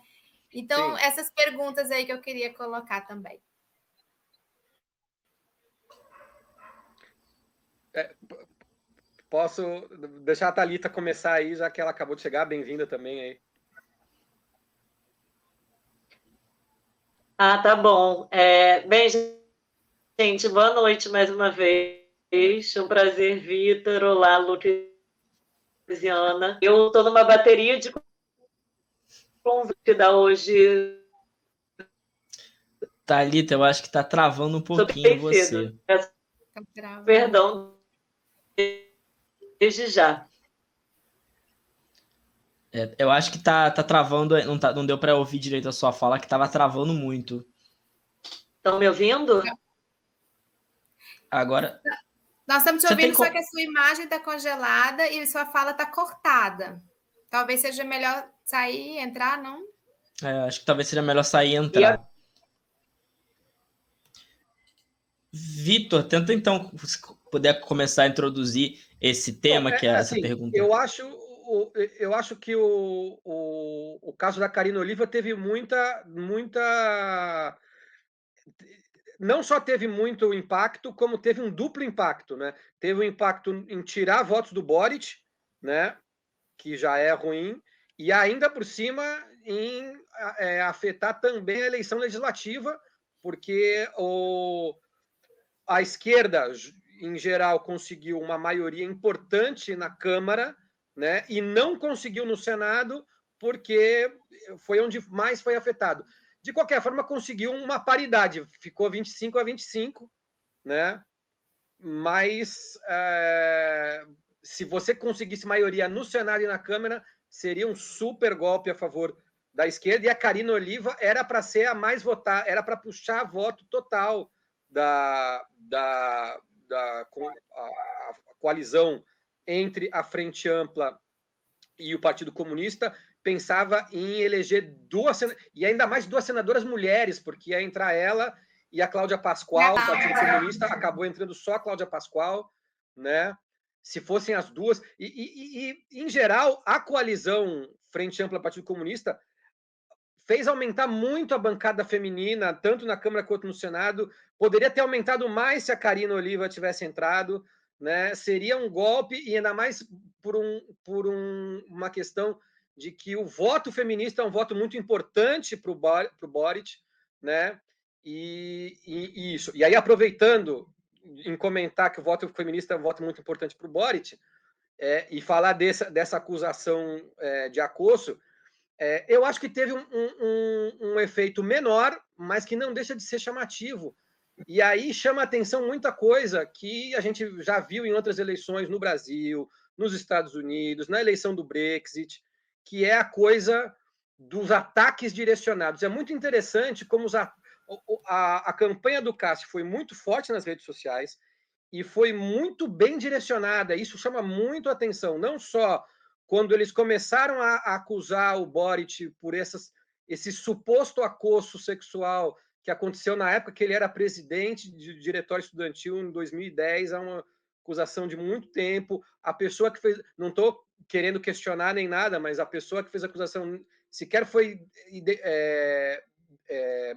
Então, sim, essas perguntas aí que eu queria colocar também. Posso deixar a Thalita começar aí, já que ela acabou de chegar. Bem-vinda também aí. Tá bom. Bem, gente, boa noite mais uma vez. Um prazer, Vitor. Olá, Luciana. Eu estou numa bateria de convite da hoje. Thalita, eu acho que está travando um pouquinho você. Perdão. Desde já. Eu acho que tá travando, não deu para ouvir direito a sua fala, que estava travando muito. Estão me ouvindo? Agora... Nós estamos te ouvindo, só que a sua imagem está congelada e sua fala está cortada. Talvez seja melhor sair e entrar, não? Acho que talvez seja melhor sair e entrar. Vitor, tenta então, se puder começar a introduzir esse tema, que é essa pergunta. Eu acho que o caso da Karina Oliva teve muita... Não só teve muito impacto, como teve um duplo impacto, né? Teve um impacto em tirar votos do Boric, né? Que já é ruim, e ainda por cima em afetar também a eleição legislativa, porque a esquerda, em geral, conseguiu uma maioria importante na Câmara, né? E não conseguiu no Senado, porque foi onde mais foi afetado. De qualquer forma, conseguiu uma paridade, ficou 25-25, né? Mas se você conseguisse maioria no Senado e na Câmara, seria um super golpe a favor da esquerda, e a Karina Oliva era para ser a mais votada, era para puxar voto total da coalizão entre a Frente Ampla e o Partido Comunista. Pensava em eleger e ainda mais 2 senadoras mulheres, porque ia entrar ela e a Cláudia Pascoal, do Partido Comunista, acabou entrando só a Cláudia Pascoal, né? Se fossem as duas. E em geral, a coalizão Frente Ampla Partido Comunista fez aumentar muito a bancada feminina, tanto na Câmara quanto no Senado. Poderia ter aumentado mais se a Karina Oliva tivesse entrado, né, seria um golpe, e ainda mais por uma questão de que o voto feminista é um voto muito importante para o Boric, né? E isso. E aí, aproveitando em comentar que o voto feminista é um voto muito importante para o Boric, e falar dessa acusação de acosso, eu acho que teve um efeito menor, mas que não deixa de ser chamativo. E aí chama a atenção muita coisa que a gente já viu em outras eleições no Brasil, nos Estados Unidos, na eleição do Brexit, que é a coisa dos ataques direcionados. É muito interessante como a campanha do Cássio foi muito forte nas redes sociais e foi muito bem direcionada. Isso chama muito a atenção, não só quando eles começaram a acusar o Boric por esse suposto acosso sexual que aconteceu na época que ele era presidente de diretório estudantil em 2010, é uma acusação de muito tempo. A pessoa que fez, não estou querendo questionar nem nada, mas a pessoa que fez a acusação sequer foi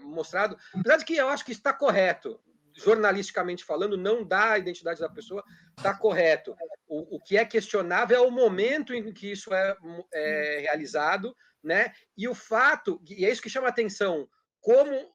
mostrado, apesar de que eu acho que está correto, jornalisticamente falando, não dá a identidade da pessoa, está correto. O que é questionável é o momento em que isso é realizado, né? E o fato, e é isso que chama a atenção, como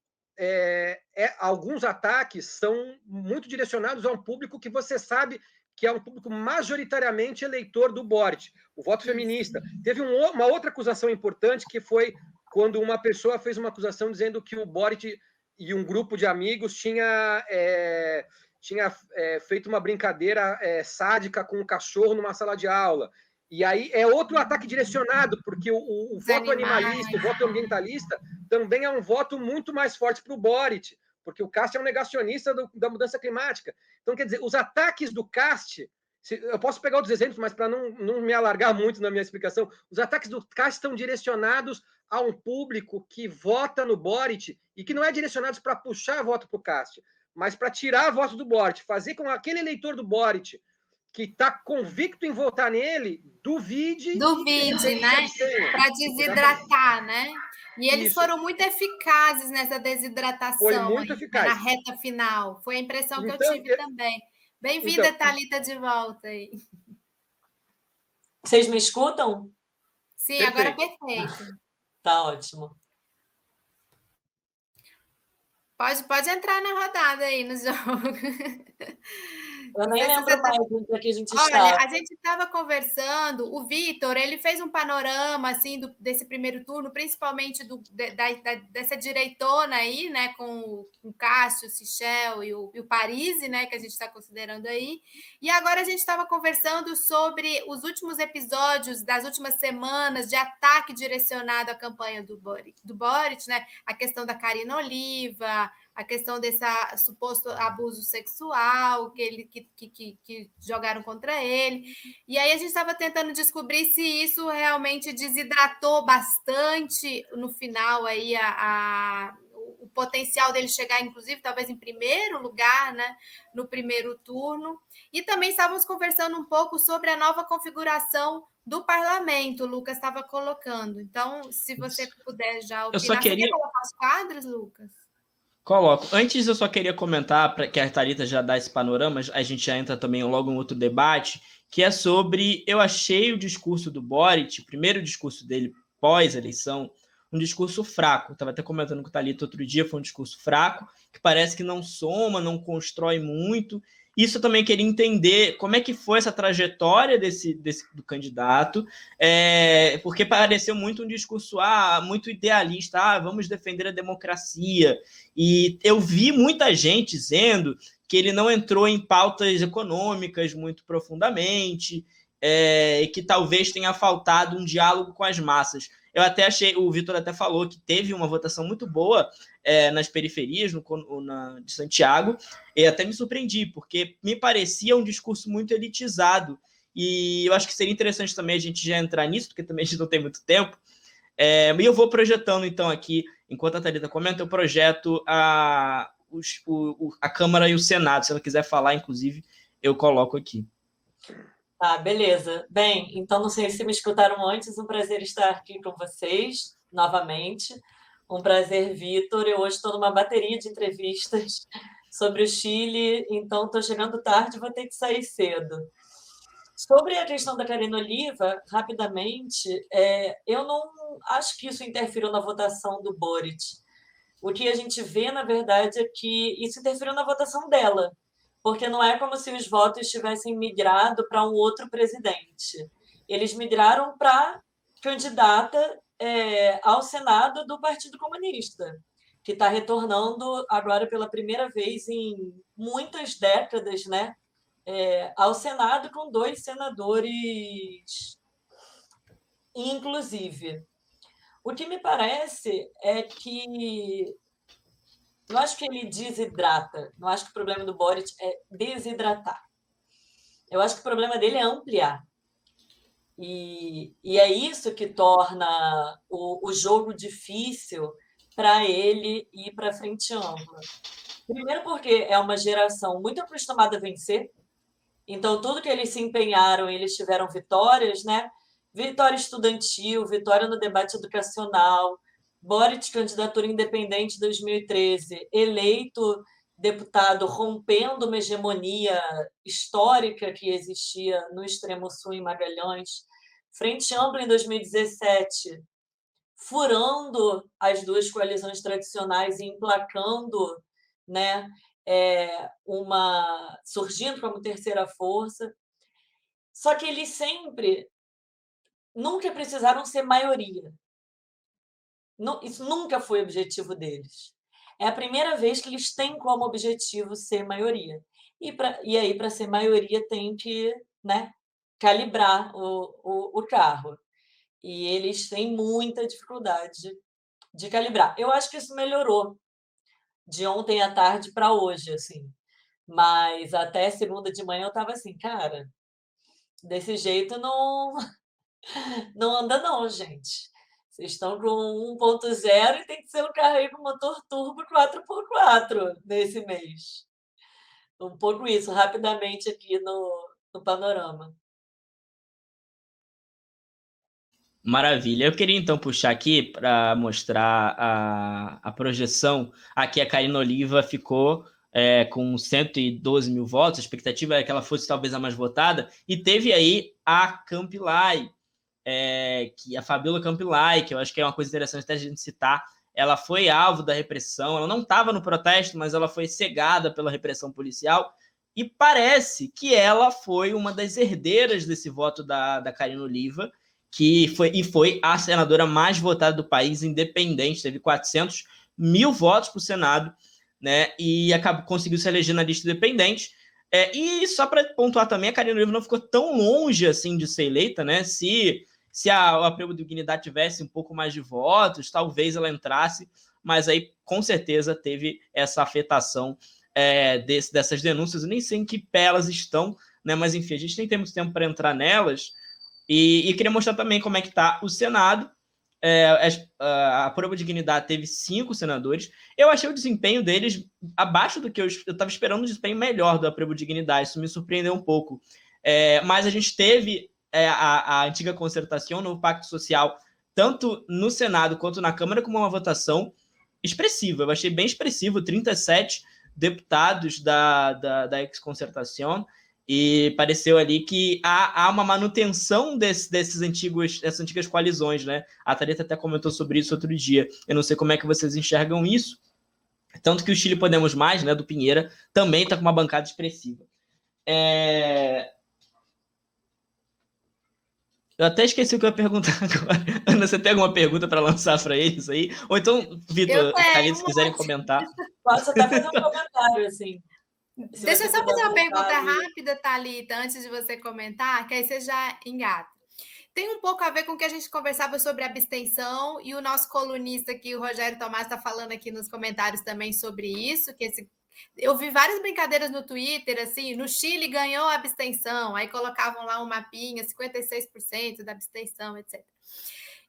alguns ataques são muito direcionados a um público que você sabe que é um público majoritariamente eleitor do Boric, o voto feminista. Teve uma outra acusação importante, que foi quando uma pessoa fez uma acusação dizendo que o Boric e um grupo de amigos tinha feito uma brincadeira sádica com um cachorro numa sala de aula. E aí é outro ataque direcionado, porque o voto animalista, o voto ambientalista, também é um voto muito mais forte para o Boric, porque o Cast é um negacionista da mudança climática. Então, quer dizer, os ataques do Cast, eu posso pegar outros exemplos, mas para não me alargar muito na minha explicação, os ataques do Cast estão direcionados a um público que vota no Boric e que não é direcionado para puxar voto para o Cast, mas para tirar voto do Boric, fazer com aquele eleitor do Boric que está convicto em votar nele, duvide, né? Para desidratar, né? E eles foram muito eficazes nessa desidratação. Foi muito eficaz. Na reta final. Foi a impressão que eu tive também. Bem-vinda, Thalita, de volta aí. Vocês me escutam? Sim, perfeito. Agora perfeito. Tá ótimo. Pode entrar na rodada aí no jogo. Eu nem lembro mais do que a gente está. Olha, a gente estava conversando, o Vitor, ele fez um panorama assim desse primeiro turno, principalmente dessa direitona aí, né, com o Cássio, o Sichel e o Parisi, né, que a gente está considerando aí. E agora a gente estava conversando sobre os últimos episódios das últimas semanas de ataque direcionado à campanha do Boric, né, a questão da Karina Oliva, a questão desse suposto abuso sexual que jogaram contra ele. E aí a gente estava tentando descobrir se isso realmente desidratou bastante no final aí o potencial dele chegar, inclusive, talvez em primeiro lugar, né, no primeiro turno. E também estávamos conversando um pouco sobre a nova configuração do parlamento, o Lucas estava colocando. Então, se você puder já opinar. Você quer colocar os quadros, Lucas? Coloco. Antes, eu só queria comentar, que a Thalita já dá esse panorama, a gente já entra também logo em outro debate, que é sobre... Eu achei o discurso do Boric, o primeiro discurso dele pós-eleição, um discurso fraco. Estava até comentando com o Thalita outro dia, foi um discurso fraco, que parece que não soma, não constrói muito. Isso eu também queria entender como é que foi essa trajetória do candidato, porque pareceu muito um discurso muito idealista, vamos defender a democracia. E eu vi muita gente dizendo que ele não entrou em pautas econômicas muito profundamente, e que talvez tenha faltado um diálogo com as massas. Eu até achei, o Vitor até falou que teve uma votação muito boa nas periferias de Santiago, e até me surpreendi, porque me parecia um discurso muito elitizado, e eu acho que seria interessante também a gente já entrar nisso, porque também a gente não tem muito tempo, e eu vou projetando então aqui, enquanto a Thalita comenta, eu projeto a Câmara e o Senado, se ela quiser falar, inclusive, eu coloco aqui. Tá, beleza. Bem, então não sei se me escutaram antes, um prazer estar aqui com vocês novamente. Um prazer, Vitor. Eu hoje estou numa bateria de entrevistas sobre o Chile, então estou chegando tarde, vou ter que sair cedo. Sobre a questão da Karina Oliva, rapidamente, eu não acho que isso interferiu na votação do Boric. O que a gente vê, na verdade, é que isso interferiu na votação dela, porque não é como se os votos tivessem migrado para um outro presidente. Eles migraram para candidata ao Senado do Partido Comunista, que está retornando agora pela primeira vez em muitas décadas, né, ao Senado com 2 senadores, inclusive. O que me parece é que não acho que ele desidrata, não acho que o problema do Boric é desidratar. Eu acho que o problema dele é ampliar. E é isso que torna o jogo difícil para ele ir para a frente ampla. Primeiro porque é uma geração muito acostumada a vencer, então tudo que eles se empenharam, eles tiveram vitórias, né? Vitória estudantil, vitória no debate educacional, Boric, candidatura independente em 2013, eleito deputado rompendo uma hegemonia histórica que existia no extremo sul em Magalhães, Frente Ampla em 2017, furando as 2 coalizões tradicionais e emplacando, né, surgindo como terceira força. Só que eles nunca precisaram ser maioria. Isso nunca foi objetivo deles. É a primeira vez que eles têm como objetivo ser maioria. E aí, para ser maioria, tem que, né, calibrar o carro. E eles têm muita dificuldade de calibrar. Eu acho que isso melhorou de ontem à tarde para hoje, assim. Mas até segunda de manhã eu estava assim, cara, desse jeito não anda não, gente. Vocês estão com 1.0 e tem que ser um carro aí com motor turbo 4x4 nesse mês. Um pouco isso, rapidamente aqui no panorama. Maravilha. Eu queria então puxar aqui para mostrar a projeção. Aqui a Karina Oliva ficou com 112 mil votos, a expectativa é que ela fosse talvez a mais votada, e teve aí a Campilai, que a Fabíola Campilai, que eu acho que é uma coisa interessante até a gente citar. Ela foi alvo da repressão, ela não estava no protesto, mas ela foi cegada pela repressão policial, e parece que ela foi uma das herdeiras desse voto da Karina Oliva, que foi a senadora mais votada do país, independente, teve 400 mil votos para o Senado, né, e conseguiu se eleger na lista independente. E só para pontuar também, a Karina Oliva não ficou tão longe assim de ser eleita, né? Se a Prêmio de Dignidade tivesse um pouco mais de votos, talvez ela entrasse, mas aí com certeza teve essa afetação dessas denúncias. Eu nem sei em que pé elas estão, né? Mas enfim, a gente nem tem muito tempo para entrar nelas. E queria mostrar também como é que está o Senado. A Prova de Dignidade teve 5 senadores. Eu achei o desempenho deles abaixo do que eu estava esperando, um desempenho melhor da Prova de Dignidade. Isso me surpreendeu um pouco. Mas a gente teve a antiga concertação, o novo pacto social, tanto no Senado quanto na Câmara, com uma votação expressiva. Eu achei bem expressivo, 37 deputados da ex-concertação. E pareceu ali que há uma manutenção dessas antigas coalizões, né? A Thalita até comentou sobre isso outro dia. Eu não sei como é que vocês enxergam isso. Tanto que o Chile Podemos Mais, né, do Pinheira, também está com uma bancada expressiva. Eu até esqueci o que eu ia perguntar agora. Ana, você tem alguma pergunta para lançar para eles aí? Ou então, Vitor, Thalita, se quiserem comentar. Posso até fazer um comentário, assim. Deixa eu só fazer uma pergunta rápida, Thalita, antes de você comentar, que aí você já engata. Tem um pouco a ver com o que a gente conversava sobre abstenção, e o nosso colunista aqui, o Rogério Tomás, está falando aqui nos comentários também sobre isso, eu vi várias brincadeiras no Twitter, assim, no Chile ganhou a abstenção, aí colocavam lá um mapinha, 56% da abstenção, etc.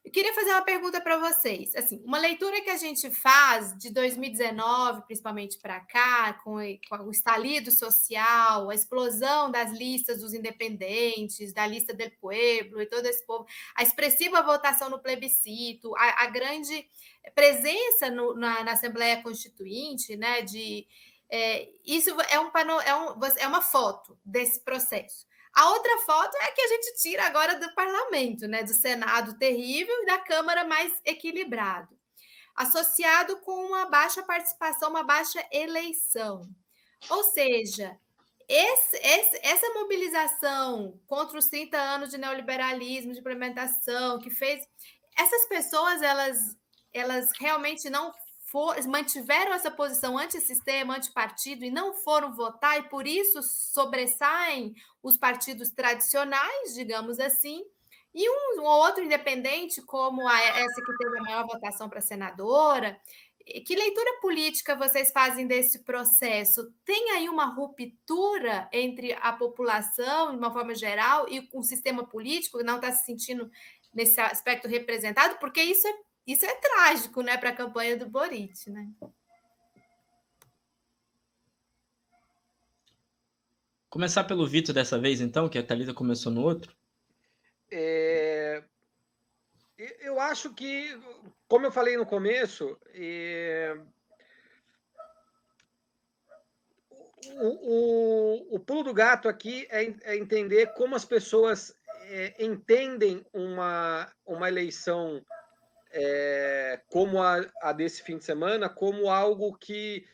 Eu queria fazer uma pergunta para vocês. Assim, uma leitura que a gente faz de 2019, principalmente para cá, com o estalido social, a explosão das listas dos independentes, da lista del pueblo e todo esse povo, a expressiva votação no plebiscito, a grande presença na Assembleia Constituinte, né, Isso é uma foto desse processo. A outra foto é a que a gente tira agora do parlamento, né? Do Senado terrível e da Câmara mais equilibrado, associado com uma baixa participação, uma baixa eleição. Ou seja, essa mobilização contra os 30 anos de neoliberalismo, de implementação, que fez... Essas pessoas, elas realmente não mantiveram essa posição antissistema, antipartido, e não foram votar, e por isso sobressaem os partidos tradicionais, digamos assim, e um outro independente, como essa que teve a maior votação para senadora. Que leitura política vocês fazem desse processo? Tem aí uma ruptura entre a população, de uma forma geral, e o sistema político, que não está se sentindo nesse aspecto representado? Porque isso é trágico, né, para a campanha do Boric, né? Começar pelo Vitor dessa vez, então, que a Thalita começou no outro. Eu acho que, como eu falei no começo, o pulo do gato aqui é entender como as pessoas entendem uma eleição como a desse fim de semana, como algo que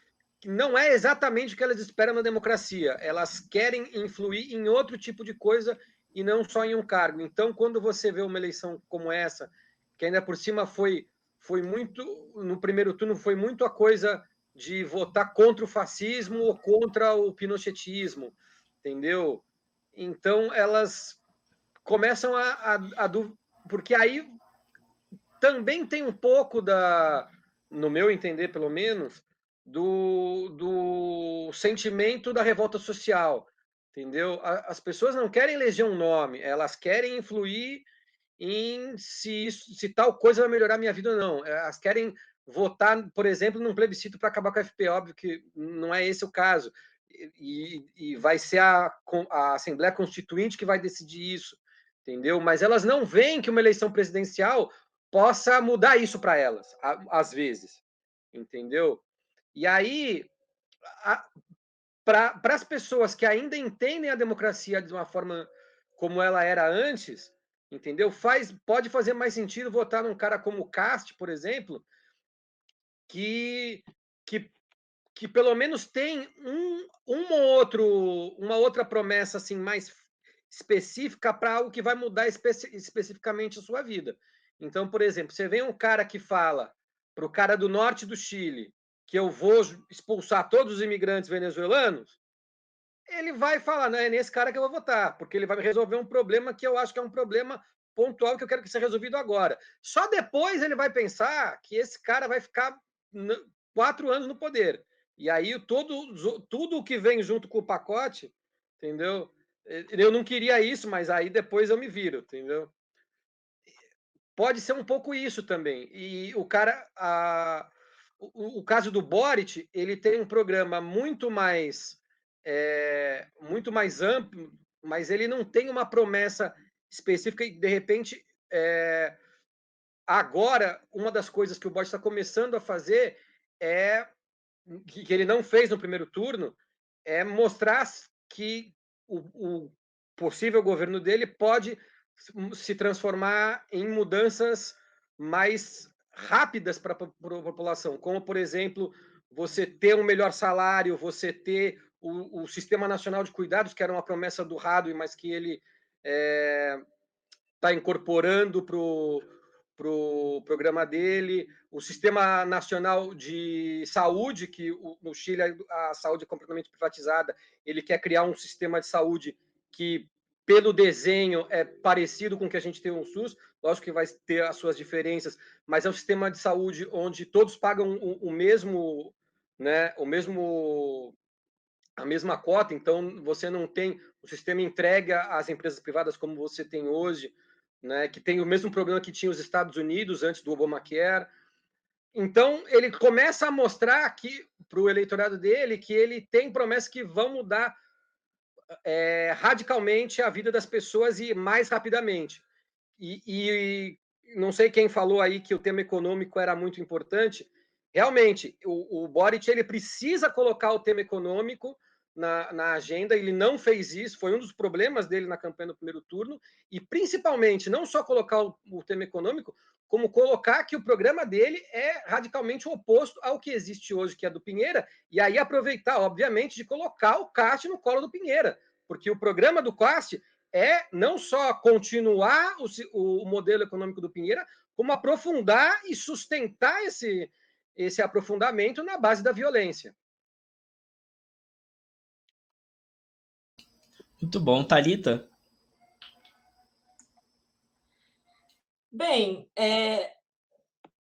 não é exatamente o que elas esperam na democracia. Elas querem influir em outro tipo de coisa e não só em um cargo. Então, quando você vê uma eleição como essa, que ainda por cima foi muito, no primeiro turno, foi muito a coisa de votar contra o fascismo ou contra o pinochetismo, entendeu? Então, elas começam porque aí também tem um pouco no meu entender, pelo menos, do sentimento da revolta social, entendeu? As pessoas não querem eleger um nome, elas querem influir em se tal coisa vai melhorar a minha vida ou não. Elas querem votar, por exemplo, num plebiscito para acabar com a FP, óbvio que não é esse o caso. E vai ser a Assembleia Constituinte que vai decidir isso, entendeu? Mas elas não veem que uma eleição presidencial possa mudar isso para elas, às vezes, entendeu? E aí, para as pessoas que ainda entendem a democracia de uma forma como ela era antes, entendeu? Pode fazer mais sentido votar num cara como o Cast, por exemplo, que pelo menos tem uma outra promessa assim mais específica para algo que vai mudar especificamente a sua vida. Então, por exemplo, você vem um cara que fala para o cara do norte do Chile que eu vou expulsar todos os imigrantes venezuelanos, ele vai falar, não é nesse cara que eu vou votar, porque ele vai resolver um problema que eu acho que é um problema pontual que eu quero que seja resolvido agora. Só depois ele vai pensar que esse cara vai ficar 4 anos no poder. E aí tudo o que vem junto com o pacote, entendeu? Eu não queria isso, mas aí depois eu me viro, entendeu? Pode ser um pouco isso também. E o cara, o caso do Boric, ele tem um programa muito mais amplo, mas ele não tem uma promessa específica e, de repente, agora, uma das coisas que o Boric está começando a fazer que ele não fez no primeiro turno, é mostrar que o possível governo dele pode se transformar em mudanças mais rápidas para a população, como, por exemplo, você ter um melhor salário, você ter o Sistema Nacional de Cuidados, que era uma promessa do Radui, mas que ele está incorporando para o programa dele, o Sistema Nacional de Saúde, que no Chile a saúde é completamente privatizada, ele quer criar um sistema de saúde que, pelo desenho, é parecido com o que a gente tem no SUS, lógico que vai ter as suas diferenças, mas é um sistema de saúde onde todos pagam o mesmo, né, a mesma cota, então você não tem o sistema entrega às empresas privadas como você tem hoje, né, que tem o mesmo problema que tinha os Estados Unidos antes do Obamacare. Então, ele começa a mostrar aqui para o eleitorado dele que ele tem promessas que vão mudar radicalmente a vida das pessoas e mais rapidamente. E não sei quem falou aí que o tema econômico era muito importante. realmente, o Boric ele precisa colocar o tema econômico na agenda, ele não fez isso, foi um dos problemas dele na campanha do primeiro turno, e principalmente, não só colocar o tema econômico, como colocar que o programa dele é radicalmente oposto ao que existe hoje, que é do Pinheira, e aí aproveitar, obviamente, de colocar o Cast no colo do Pinheira, porque o programa do Cast é não só continuar o modelo econômico do Pinheira, como aprofundar e sustentar esse aprofundamento na base da violência. Muito bom. Thalita? Bem,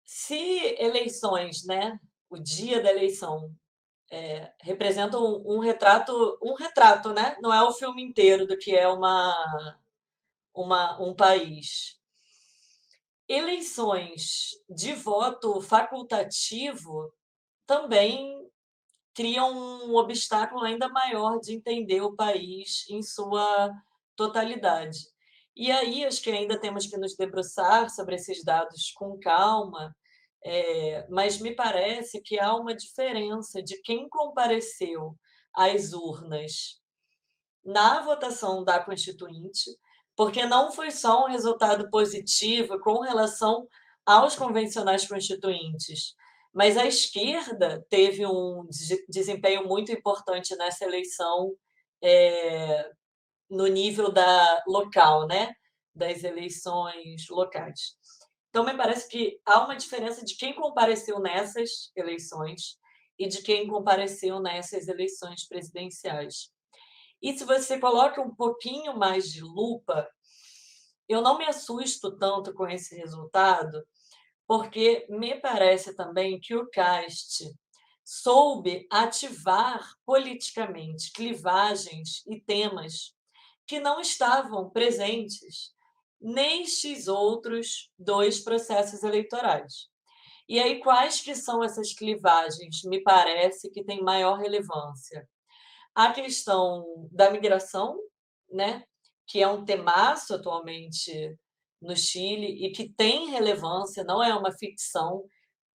se eleições, né, o dia da eleição, representam um retrato, né? Não é o filme inteiro do que é um país. Eleições de voto facultativo também criam um obstáculo ainda maior de entender o país em sua totalidade. E aí acho que ainda temos que nos debruçar sobre esses dados com calma, mas me parece que há uma diferença de quem compareceu às urnas na votação da Constituinte, porque não foi só um resultado positivo com relação aos convencionais constituintes, mas a esquerda teve um desempenho muito importante nessa eleição no nível local, né? Das eleições locais. Então, me parece que há uma diferença de quem compareceu nessas eleições e de quem compareceu nessas eleições presidenciais. E se você coloca um pouquinho mais de lupa, eu não me assusto tanto com esse resultado, porque me parece também que o Cast soube ativar politicamente clivagens e temas que não estavam presentes nestes outros 2 processos eleitorais. E aí, quais que são essas clivagens? Me parece que tem maior relevância. A questão da migração, né, que é um temaço atualmente no Chile e que tem relevância, não é uma ficção,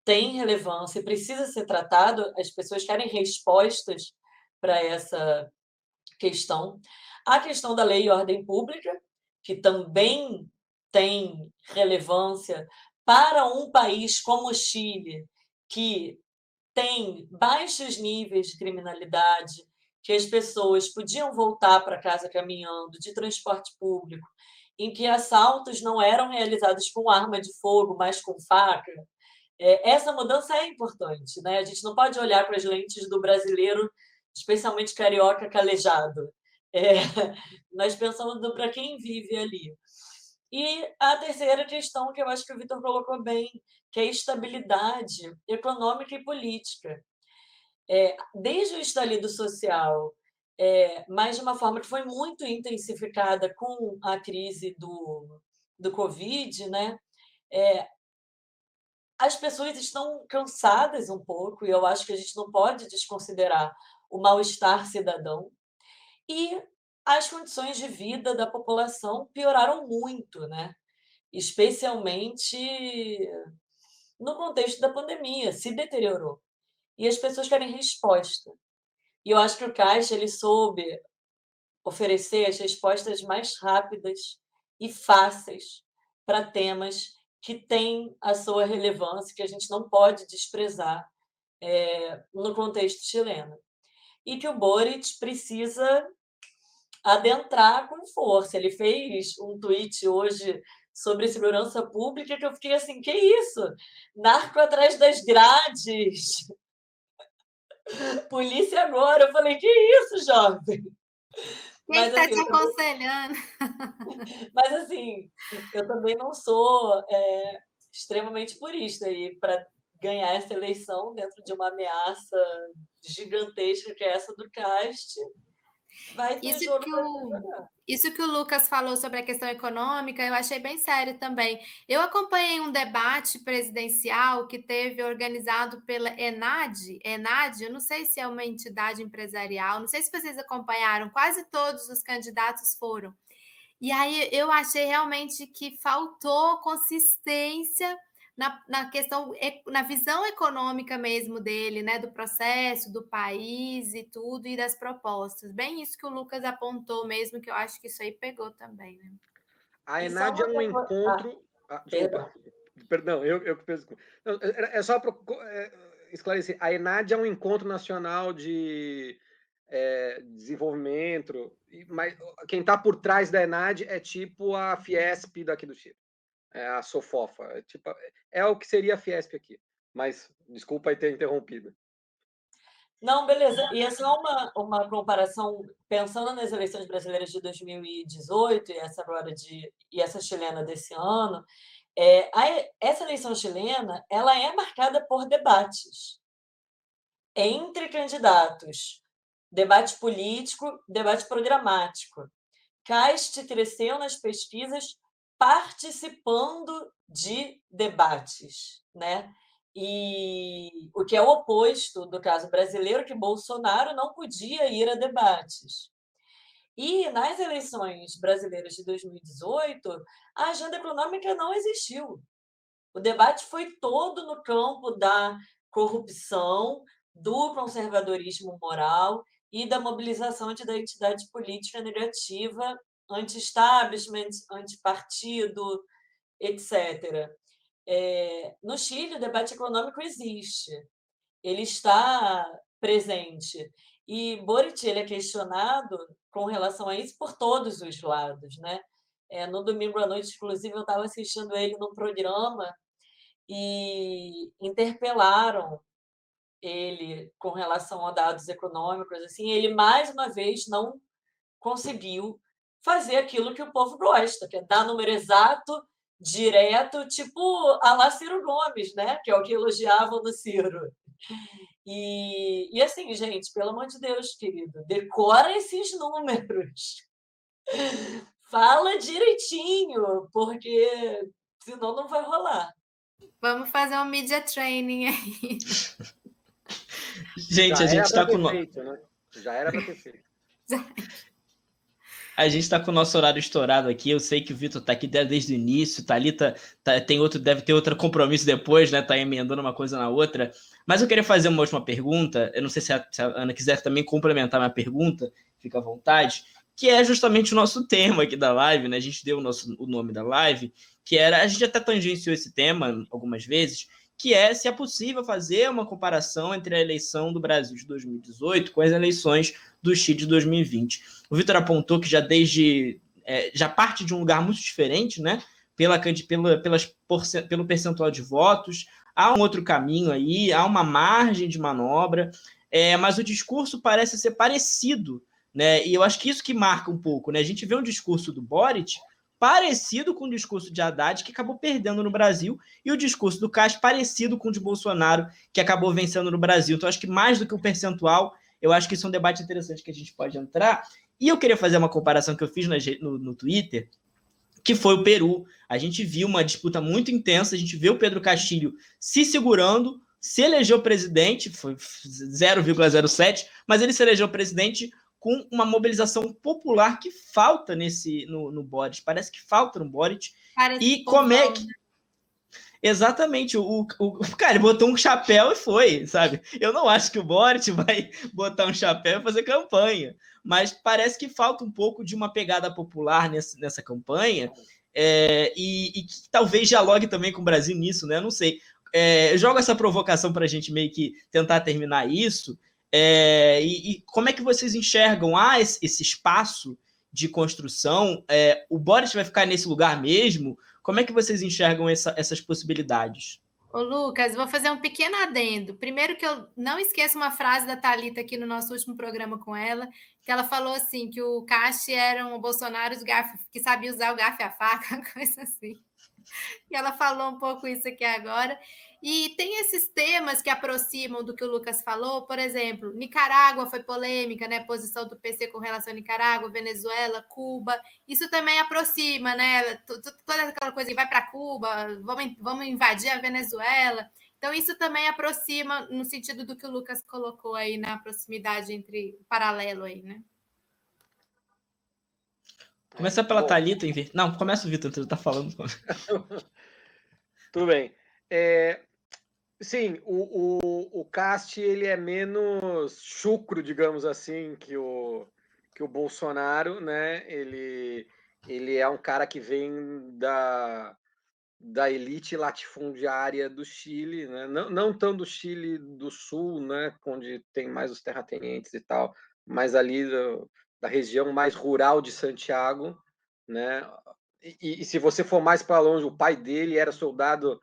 tem relevância e precisa ser tratado. As pessoas querem respostas para essa questão. A questão da lei e ordem pública, que também tem relevância para um país como o Chile, que tem baixos níveis de criminalidade, que as pessoas podiam voltar para casa caminhando, de transporte público, em que assaltos não eram realizados com arma de fogo, mas com faca. Essa mudança é importante, né? A gente não pode olhar para as lentes do brasileiro, especialmente carioca calejado. Nós pensamos para quem vive ali. E a terceira questão, que eu acho que o Vitor colocou bem, que é a estabilidade econômica e política. Desde o estalido social, mas de uma forma que foi muito intensificada com a crise do Covid, né? As pessoas estão cansadas um pouco, e eu acho que a gente não pode desconsiderar o mal-estar cidadão. E as condições de vida da população pioraram muito, né? Especialmente no contexto da pandemia, se deteriorou. E as pessoas querem resposta. E eu acho que o Caixa ele soube oferecer as respostas mais rápidas e fáceis para temas que têm a sua relevância, que a gente não pode desprezar no contexto chileno. E que o Boric precisa adentrar com força. Ele fez um tweet hoje sobre segurança pública que eu fiquei assim, que isso? Narco atrás das grades. Polícia agora. Eu falei, que isso, jovem? Quem está te aconselhando? Mas, assim, eu também não sou extremamente purista. E para ganhar essa eleição dentro de uma ameaça gigantesca que é essa do Cast, vai ter jogo para jogar. Isso que o Lucas falou sobre a questão econômica, eu achei bem sério também. Eu acompanhei um debate presidencial que teve organizado pela ENAD, eu não sei se é uma entidade empresarial, não sei se vocês acompanharam, quase todos os candidatos foram. E aí eu achei realmente que faltou consistência na questão, na visão econômica mesmo dele, né, do processo, do país e tudo, e das propostas. Bem isso que o Lucas apontou mesmo, que eu acho que isso aí pegou também, né? A E ENAD é um encontro... desculpa. Perdão, eu que peço. É só para esclarecer. A ENAD é um encontro nacional de desenvolvimento, mas quem está por trás da ENAD é tipo a Fiesp daqui do Chile, a Sofofa, é o que seria a Fiesp aqui. Mas desculpa aí ter interrompido. Não, beleza. E é só uma comparação, pensando nas eleições brasileiras de 2018 e essa chilena desse ano, essa eleição chilena ela é marcada por debates entre candidatos, debate político, debate programático. Cast cresceu nas pesquisas participando de debates, né? E o que é o oposto do caso brasileiro, que Bolsonaro não podia ir a debates. E nas eleições brasileiras de 2018, a agenda econômica não existiu. O debate foi todo no campo da corrupção, do conservadorismo moral e da mobilização de identidade política negativa, anti-establishment, anti-partido, etc. No Chile, o debate econômico existe, ele está presente. E Boric ele é questionado com relação a isso por todos os lados, né? No domingo à noite, inclusive, eu estava assistindo ele num programa e interpelaram ele com relação a dados econômicos. Assim, ele, mais uma vez, não conseguiu fazer aquilo que o povo gosta, que é dar número exato, direto, tipo a lá Ciro Gomes, né? Que é o que elogiavam no Ciro. E assim, gente, pelo amor de Deus, querido, decora esses números. Fala direitinho, porque senão não vai rolar. Vamos fazer um media training aí. Gente, a gente está com... né? Já era para ter feito. A gente está com o nosso horário estourado aqui. Eu sei que o Vitor está aqui desde o início. Thalita deve ter outro compromisso depois, né? Está emendando uma coisa na outra. Mas eu queria fazer uma última pergunta. Eu não sei se a Ana quiser também complementar minha pergunta, fica à vontade. Que é justamente o nosso tema aqui da live, né? A gente deu o nome da live, que era... A gente até tangenciou esse tema algumas vezes, que é se é possível fazer uma comparação entre a eleição do Brasil de 2018 com as eleições do Chile de 2020. O Vitor apontou que já parte de um lugar muito diferente, né? Pelo percentual de votos. Há um outro caminho aí, há uma margem de manobra, mas o discurso parece ser parecido, né? E eu acho que isso que marca um pouco, né? A gente vê um discurso do Boric parecido com o discurso de Haddad, que acabou perdendo no Brasil, e o discurso do Cast parecido com o de Bolsonaro, que acabou vencendo no Brasil. Então, acho que mais do que o percentual, eu acho que isso é um debate interessante que a gente pode entrar. E eu queria fazer uma comparação que eu fiz no Twitter, que foi o Peru. A gente viu uma disputa muito intensa, a gente viu o Pedro Castilho se segurando, se elegeu presidente, foi 0,07, mas ele se elegeu presidente com uma mobilização popular que falta no Boric. Parece que falta no Boric. E como é que... Exatamente, cara, ele botou um chapéu e foi, sabe? Eu não acho que o Boric vai botar um chapéu e fazer campanha, mas parece que falta um pouco de uma pegada popular nessa campanha, e que talvez dialogue também com o Brasil nisso, né? Eu não sei. Eu jogo essa provocação para a gente meio que tentar terminar isso, e como é que vocês enxergam esse espaço de construção? O Boric vai ficar nesse lugar mesmo? Como é que vocês enxergam essas possibilidades? Ô, Lucas, vou fazer um pequeno adendo. Primeiro que eu não esqueço uma frase da Thalita aqui no nosso último programa com ela, que ela falou assim, que o Cast era um Bolsonaro que sabia usar o garfo e a faca, coisa assim. E ela falou um pouco isso aqui agora. E tem esses temas que aproximam do que o Lucas falou, por exemplo, Nicarágua foi polêmica, né? Posição do PC com relação a Nicarágua, Venezuela, Cuba. Isso também aproxima, né? Toda aquela coisa que vai para Cuba, vamos invadir a Venezuela. Então, isso também aproxima no sentido do que o Lucas colocou aí na proximidade entre o paralelo aí, né? Começa pela Thalita. Não, começa o Vitor, tu tá falando. Tudo bem. Sim, o Cast ele é menos chucro, digamos assim, que o Bolsonaro, né? Ele é um cara que vem da elite latifundiária do Chile, né? Não tão do Chile do Sul, né? Onde tem mais os terratenientes e tal, mas ali da região mais rural de Santiago, né? E se você for mais para longe, o pai dele era soldado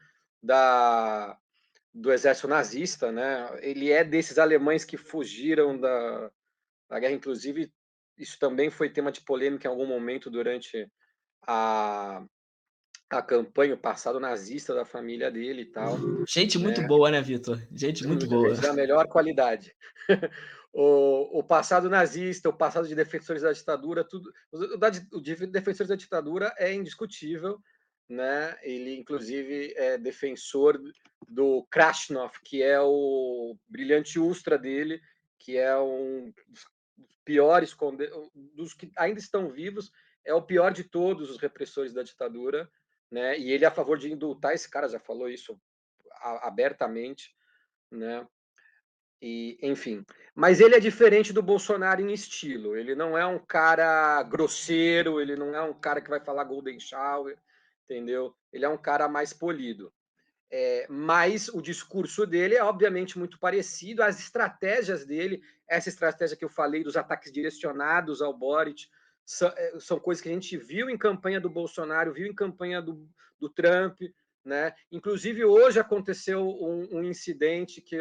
do exército nazista, né? Ele é desses alemães que fugiram da guerra, inclusive isso também foi tema de polêmica em algum momento durante a, a campanha, o passado nazista da família dele e tal. Gente muito né? boa, né, Vitor? Gente muito boa. Gente da melhor qualidade. O passado nazista, o passado de defensores da ditadura, tudo. O de defensores da ditadura é indiscutível, né? Ele, inclusive, é defensor do Krasnov, que é o brilhante Ustra dele, que é um dos piores, dos que ainda estão vivos, é o pior de todos os repressores da ditadura, né? E ele é a favor de indultar esse cara, já falou isso abertamente, né? E, enfim. Mas ele é diferente do Bolsonaro em estilo. Ele não é um cara grosseiro, ele não é um cara que vai falar golden shower, entendeu? Ele é um cara mais polido. Mas o discurso dele é obviamente muito parecido, as estratégias dele, essa estratégia que eu falei dos ataques direcionados ao Boric, são coisas que a gente viu em campanha do Bolsonaro, viu em campanha do Trump, né? Inclusive hoje aconteceu um incidente que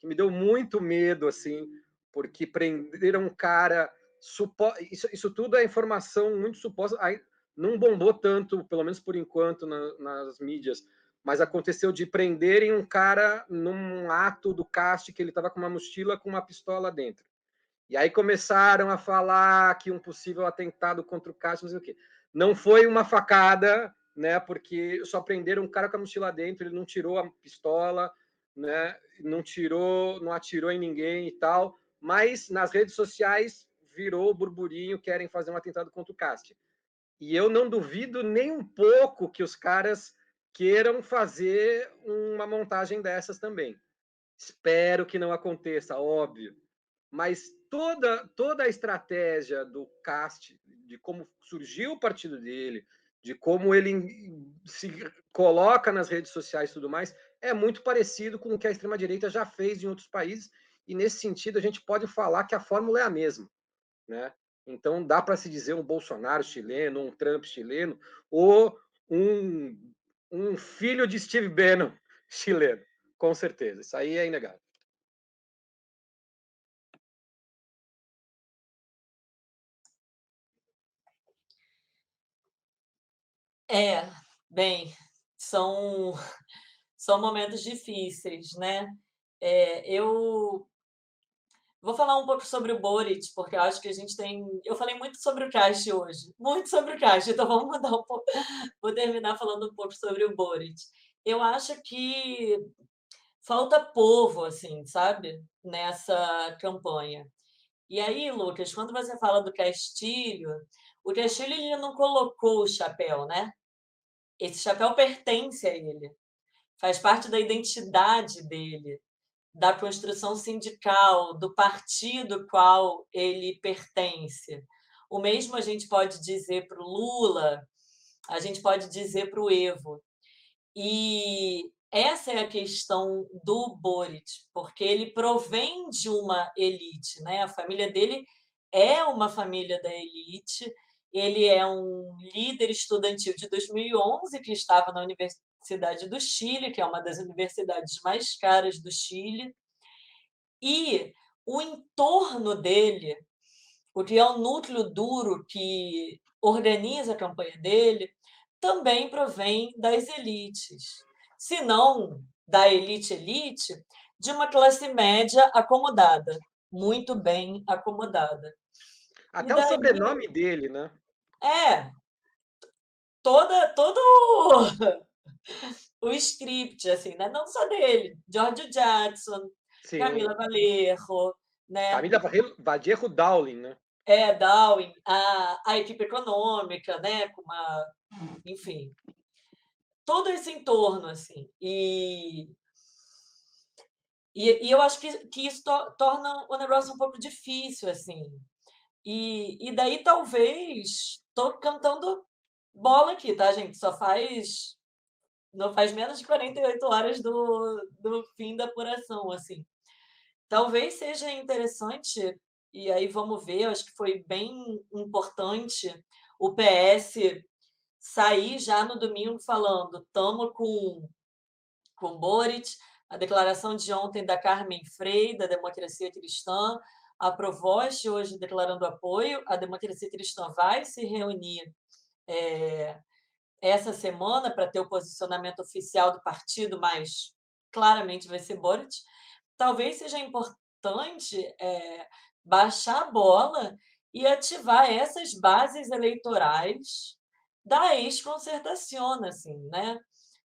me deu muito medo, assim, porque prenderam um cara, isso tudo é informação muito suposta, não bombou tanto, pelo menos por enquanto, nas mídias, mas aconteceu de prenderem um cara num ato do Cast que ele estava com uma mochila com uma pistola dentro. E aí começaram a falar que um possível atentado contra o Cast, não sei o quê. Não foi uma facada, né? Porque só prenderam um cara com a mochila dentro, ele não tirou a pistola, né? Não atirou em ninguém e tal. Mas nas redes sociais virou burburinho, querem fazer um atentado contra o Cast. E eu não duvido nem um pouco que os caras queiram fazer uma montagem dessas também. Espero que não aconteça, óbvio. Mas toda a estratégia do Cast, de como surgiu o partido dele, de como ele se coloca nas redes sociais e tudo mais, é muito parecido com o que a extrema-direita já fez em outros países. E nesse sentido, a gente pode falar que a fórmula é a mesma, né? Então, dá para se dizer um Bolsonaro chileno, um Trump chileno, ou um filho de Steve Bannon chileno, com certeza. Isso aí é inegável. Bem, são momentos difíceis, né? Eu vou falar um pouco sobre o Boric, porque eu acho que a gente tem. Eu falei muito sobre o Cast hoje, muito sobre o Cast, então vamos mudar um pouco. Vou terminar falando um pouco sobre o Boric. Eu acho que falta povo, assim, sabe? Nessa campanha. E aí, Lucas, quando você fala do Castilho, o Castilho ele não colocou o chapéu, né? Esse chapéu pertence a ele, faz parte da identidade dele, da construção sindical, do partido qual ele pertence. O mesmo a gente pode dizer para o Lula, a gente pode dizer para o Evo. E essa é a questão do Boric, porque ele provém de uma elite, né? A família dele é uma família da elite. Ele é um líder estudantil de 2011 que estava na Universidade do Chile, que é uma das universidades mais caras do Chile. E o entorno dele, o que é o núcleo duro que organiza a campanha dele, também provém das elites. Se não da elite, de uma classe média acomodada, muito bem acomodada. Até o sobrenome dele, né? Todo o script, assim, né? Não só dele, George Jackson, Sim. Camila Vallejo, né? Camila Vallejo Dowling, né? Darwin, a equipe econômica, né? Com uma, enfim. todo esse entorno, assim. E eu acho que isso torna o negócio um pouco difícil, assim. E daí, talvez... Estou cantando bola aqui, tá, gente? Não faz menos de 48 horas do fim da apuração, assim. Talvez seja interessante, e aí vamos ver, eu acho que foi bem importante o PS sair já no domingo falando: estamos com Boric, a declaração de ontem da Carmen Frei, da Democracia Cristã, a Provost hoje declarando apoio, a Democracia Cristã vai se reunir essa semana para ter o posicionamento oficial do partido, mas claramente vai ser Boric. Talvez seja importante baixar a bola e ativar essas bases eleitorais da ex-concertação, assim, né?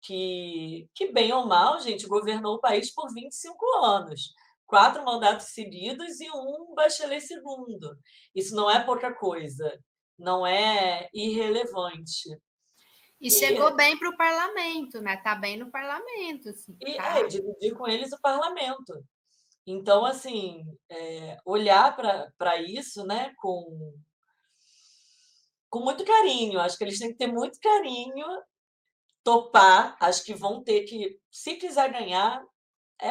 Que bem ou mal, gente, governou o país por 25 anos. 4 mandatos seguidos e um Bachelet segundo. Isso não é pouca coisa, não é irrelevante. E chegou bem para o parlamento, né? Está bem no parlamento. Assim, tá? Dividir com eles o parlamento. Então, assim, olhar para isso, né, com muito carinho. Acho que eles têm que ter muito carinho, topar. Acho que vão ter que, se quiser ganhar,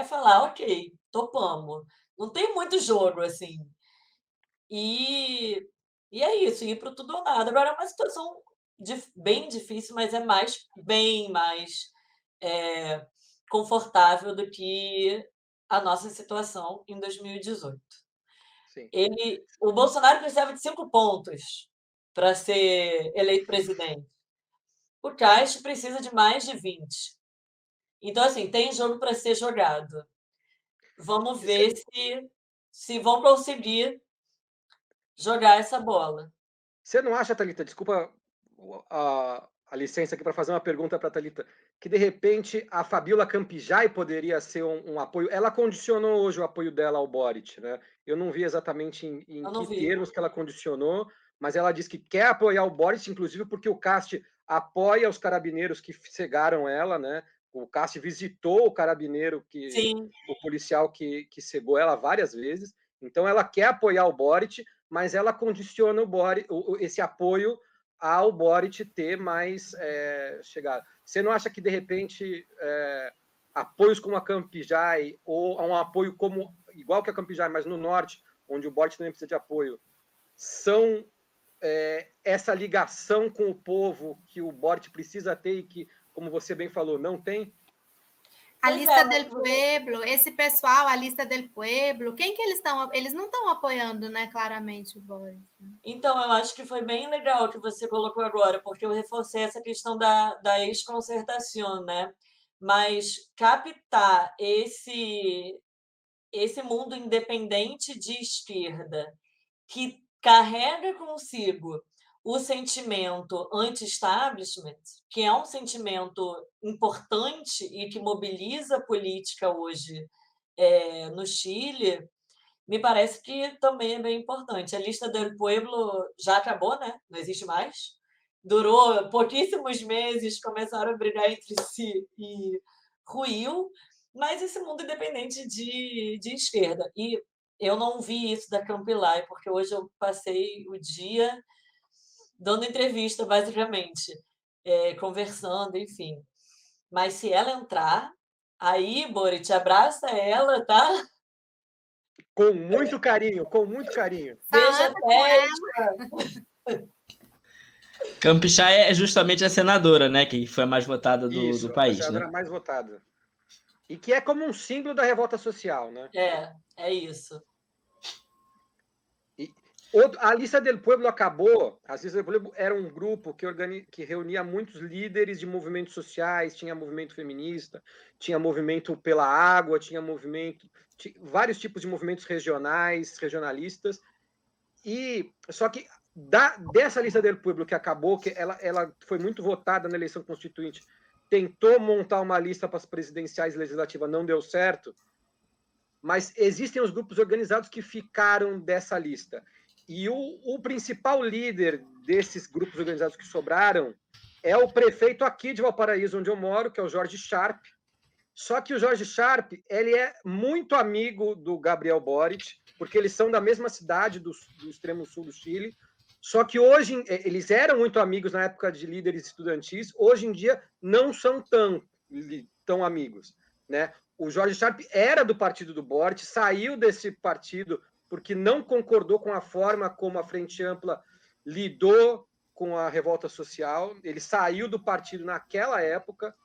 falar, ok, topamos. Não tem muito jogo, assim. E é isso, ir para o tudo ou nada. Agora, é uma situação bem difícil, mas é bem mais confortável do que a nossa situação em 2018. Sim. O Bolsonaro precisava de 5 pontos para ser eleito presidente. O Caixa precisa de mais de 20. Então, assim, tem jogo para ser jogado. Vamos ver se vão conseguir jogar essa bola. Você não acha, Thalita, desculpa a licença aqui para fazer uma pergunta para a Thalita, que de repente a Fabíola Campijai poderia ser um apoio? Ela condicionou hoje o apoio dela ao Boric, né? Eu não vi exatamente em que termos que ela condicionou, mas ela disse que quer apoiar o Boric, inclusive porque o Cast apoia os carabineiros que cegaram ela, né? O Cast visitou o carabineiro, o policial que cegou ela várias vezes. Então ela quer apoiar o Boric, mas ela condiciona esse apoio ao Boric ter mais chegada. Você não acha que, de repente, apoios como a Campijai, ou um apoio igual que a Campijai, mas no norte, onde o Boric também precisa de apoio, são essa ligação com o povo que o Boric precisa ter e que, como você bem falou, não tem? A Lista del Pueblo, esse pessoal, a Lista del Pueblo, quem que eles estão? Eles não estão apoiando, né, claramente o Boric. Então, eu acho que foi bem legal o que você colocou agora, porque eu reforcei essa questão da ex-concertação, né? Mas captar esse mundo independente de esquerda que carrega consigo o sentimento anti-establishment, que é um sentimento importante e que mobiliza a política hoje no Chile, me parece que também é bem importante. A Lista del Pueblo já acabou, né? Não existe mais. Durou pouquíssimos meses, começaram a brigar entre si e ruiu, mas esse mundo independente de esquerda. E eu não vi isso da Campilai, porque hoje eu passei o dia dando entrevista, basicamente, conversando, enfim. Mas se ela entrar, aí, Boric, abraça ela, tá? Com muito carinho, com muito carinho. Beija a Campijai é justamente a senadora, né? Que foi a mais votada do país. A senadora mais votada. E que é como um símbolo da revolta social, né? É isso. A Lista del Pueblo acabou. A Lista del Pueblo era um grupo que reunia muitos líderes de movimentos sociais, tinha movimento feminista, tinha movimento pela água, tinha vários tipos de movimentos regionalistas. E só que dessa Lista del Pueblo que acabou, que ela foi muito votada na eleição constituinte, tentou montar uma lista para as presidenciais e legislativas, não deu certo. Mas existem os grupos organizados que ficaram dessa lista. E o principal líder desses grupos organizados que sobraram é o prefeito aqui de Valparaíso, onde eu moro, que é o Jorge Sharp. Só que o Jorge Sharp, ele é muito amigo do Gabriel Boric, porque eles são da mesma cidade do extremo sul do Chile. Só que hoje, eles eram muito amigos na época de líderes estudantis, hoje em dia não são tão amigos, né? O Jorge Sharp era do partido do Boric, saiu desse partido porque não concordou com a forma como a Frente Ampla lidou com a revolta social. Ele saiu do partido naquela época.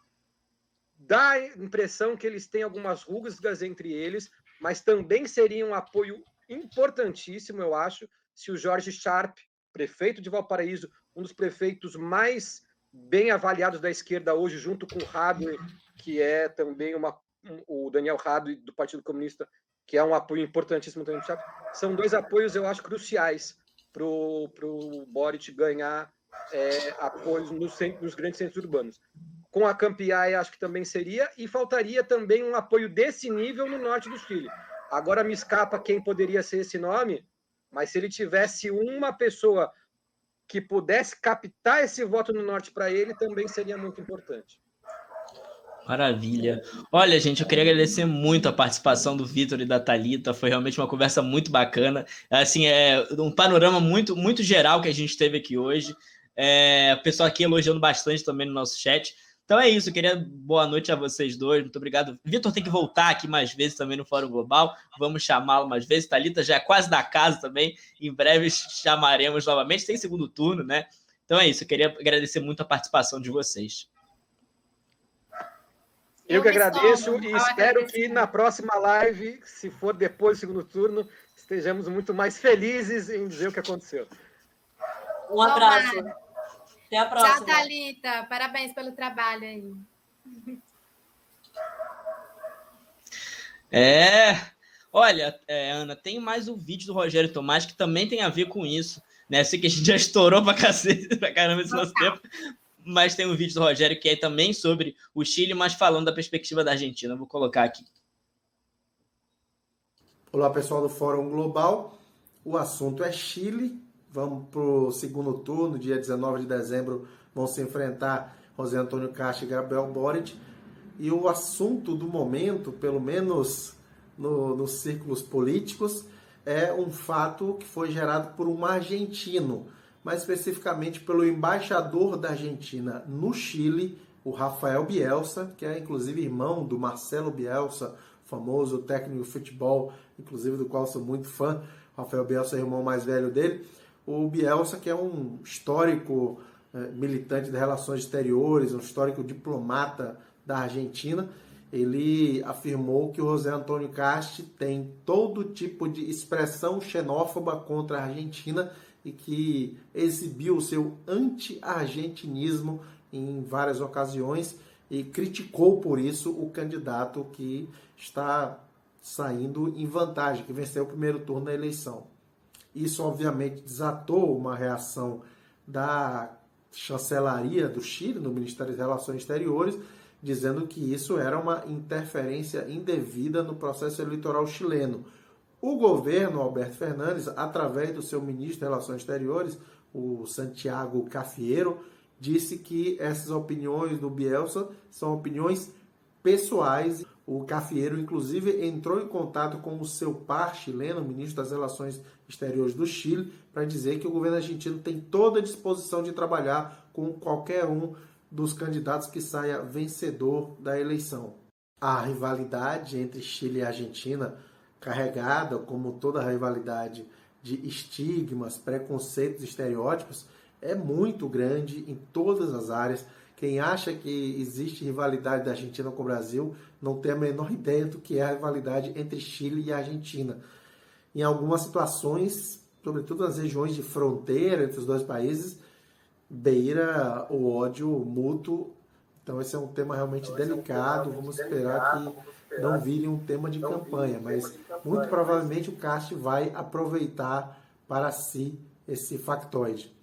Dá a impressão que eles têm algumas rusgas entre eles, mas também seria um apoio importantíssimo, eu acho, se o Jorge Sharp, prefeito de Valparaíso, um dos prefeitos mais bem avaliados da esquerda hoje, junto com o Hadley, que é também o Daniel Hadley, do Partido Comunista, que é um apoio importantíssimo também do Sharp. São dois apoios, eu acho, cruciais para o Boric ganhar apoios nos grandes centros urbanos. Com a Campiaia, acho que também seria, e faltaria também um apoio desse nível no norte do Chile. Agora me escapa quem poderia ser esse nome, mas se ele tivesse uma pessoa que pudesse captar esse voto no norte para ele, também seria muito importante. Maravilha. Olha, gente, eu queria agradecer muito a participação do Vitor e da Thalita. Foi realmente uma conversa muito bacana. Assim, é um panorama muito, muito geral que a gente teve aqui hoje. O pessoal aqui elogiando bastante também no nosso chat. Então é isso, eu queria boa noite a vocês dois, muito obrigado. Vitor tem que voltar aqui mais vezes também no Fórum Global, vamos chamá-lo mais vezes. Thalita já é quase da casa também, em breve chamaremos novamente, tem segundo turno, né? Então é isso, eu queria agradecer muito a participação de vocês. Eu que agradeço e espero que na próxima live, se for depois do segundo turno, estejamos muito mais felizes em dizer o que aconteceu. Um abraço. Até a próxima. Tchau, Thalita. Parabéns pelo trabalho aí. Olha, Ana, tem mais um vídeo do Rogério Tomás que também tem a ver com isso, né? Sei que a gente já estourou pra cacete, pra caramba esse nosso tempo, mas tem um vídeo do Rogério que é também sobre o Chile, mas falando da perspectiva da Argentina. Vou colocar aqui. Olá, pessoal do Fórum Global. O assunto é Chile. Vamos para o segundo turno, dia 19 de dezembro, vão se enfrentar José Antônio Cast e Gabriel Boric. E o assunto do momento, pelo menos nos círculos políticos, é um fato que foi gerado por um argentino, mais especificamente pelo embaixador da Argentina no Chile, o Rafael Bielsa, que é inclusive irmão do Marcelo Bielsa, famoso técnico de futebol, inclusive do qual sou muito fã. Rafael Bielsa é o irmão mais velho dele. O Bielsa, que é um histórico militante de relações exteriores, um histórico diplomata da Argentina, ele afirmou que o José Antônio Cast tem todo tipo de expressão xenófoba contra a Argentina e que exibiu o seu anti-argentinismo em várias ocasiões e criticou por isso o candidato que está saindo em vantagem, que venceu o primeiro turno da eleição. Isso, obviamente, desatou uma reação da chancelaria do Chile, no Ministério das Relações Exteriores, dizendo que isso era uma interferência indevida no processo eleitoral chileno. O governo Alberto Fernandes, através do seu ministro das Relações Exteriores, o Santiago Cafiero, disse que essas opiniões do Bielsa são opiniões pessoais. O Cafiero, inclusive, entrou em contato com o seu par chileno, o ministro das Relações Exteriores do Chile, para dizer que o governo argentino tem toda a disposição de trabalhar com qualquer um dos candidatos que saia vencedor da eleição. A rivalidade entre Chile e Argentina, carregada, como toda rivalidade, de estigmas, preconceitos, estereótipos, é muito grande em todas as áreas. Quem acha que existe rivalidade da Argentina com o Brasil não tem a menor ideia do que é a rivalidade entre Chile e Argentina. Em algumas situações, sobretudo nas regiões de fronteira entre os dois países, beira o ódio mútuo. Então esse é um tema realmente delicado. Vamos esperar que não vire um tema de campanha, mas muito provavelmente o Cast vai aproveitar para si esse factoide.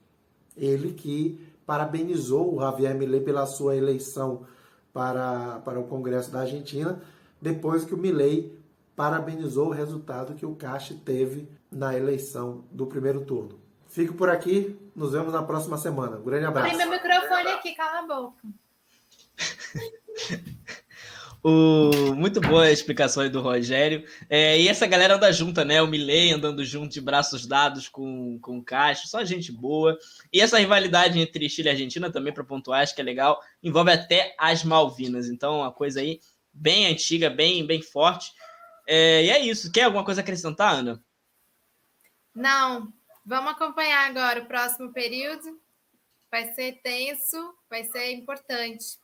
Ele que parabenizou o Javier Milei pela sua eleição para o Congresso da Argentina, depois que o Milei parabenizou o resultado que o Cast teve na eleição do primeiro turno. Fico por aqui, nos vemos na próxima semana. Um grande abraço. Tem meu microfone aqui, cala a boca. Muito boa a explicação aí do Rogério. E essa galera anda junta, né? O Milei andando junto de braços dados com o Castro, só gente boa. E essa rivalidade entre Chile e Argentina também, para pontuar, acho que é legal, envolve até as Malvinas. Então, uma coisa aí bem antiga, bem forte. E é isso. Quer alguma coisa acrescentar, Ana? Não. Vamos acompanhar agora o próximo período. Vai ser tenso, vai ser importante.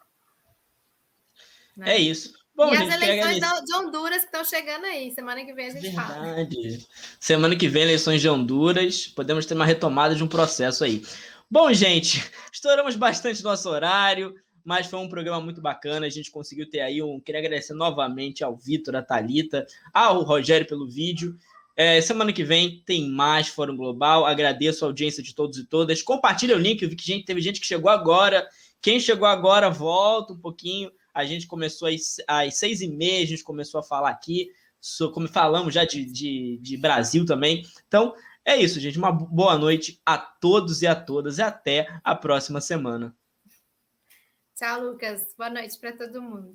É isso. Bom, e gente, as eleições de Honduras que estão chegando aí. Semana que vem a gente fala. Verdade. Semana que vem, eleições de Honduras. Podemos ter uma retomada de um processo aí. Bom, gente, estouramos bastante nosso horário, mas foi um programa muito bacana. A gente conseguiu ter aí Queria agradecer novamente ao Vitor, à Thalita, ao Rogério pelo vídeo. Semana que vem tem mais Fórum Global. Agradeço a audiência de todos e todas. Compartilha o link. Eu vi que teve gente que chegou agora. Quem chegou agora, volta um pouquinho. A gente começou às 6h30, a gente começou a falar aqui, como falamos já de Brasil também. Então, é isso, gente. Uma boa noite a todos e a todas e até a próxima semana. Tchau, Lucas. Boa noite para todo mundo.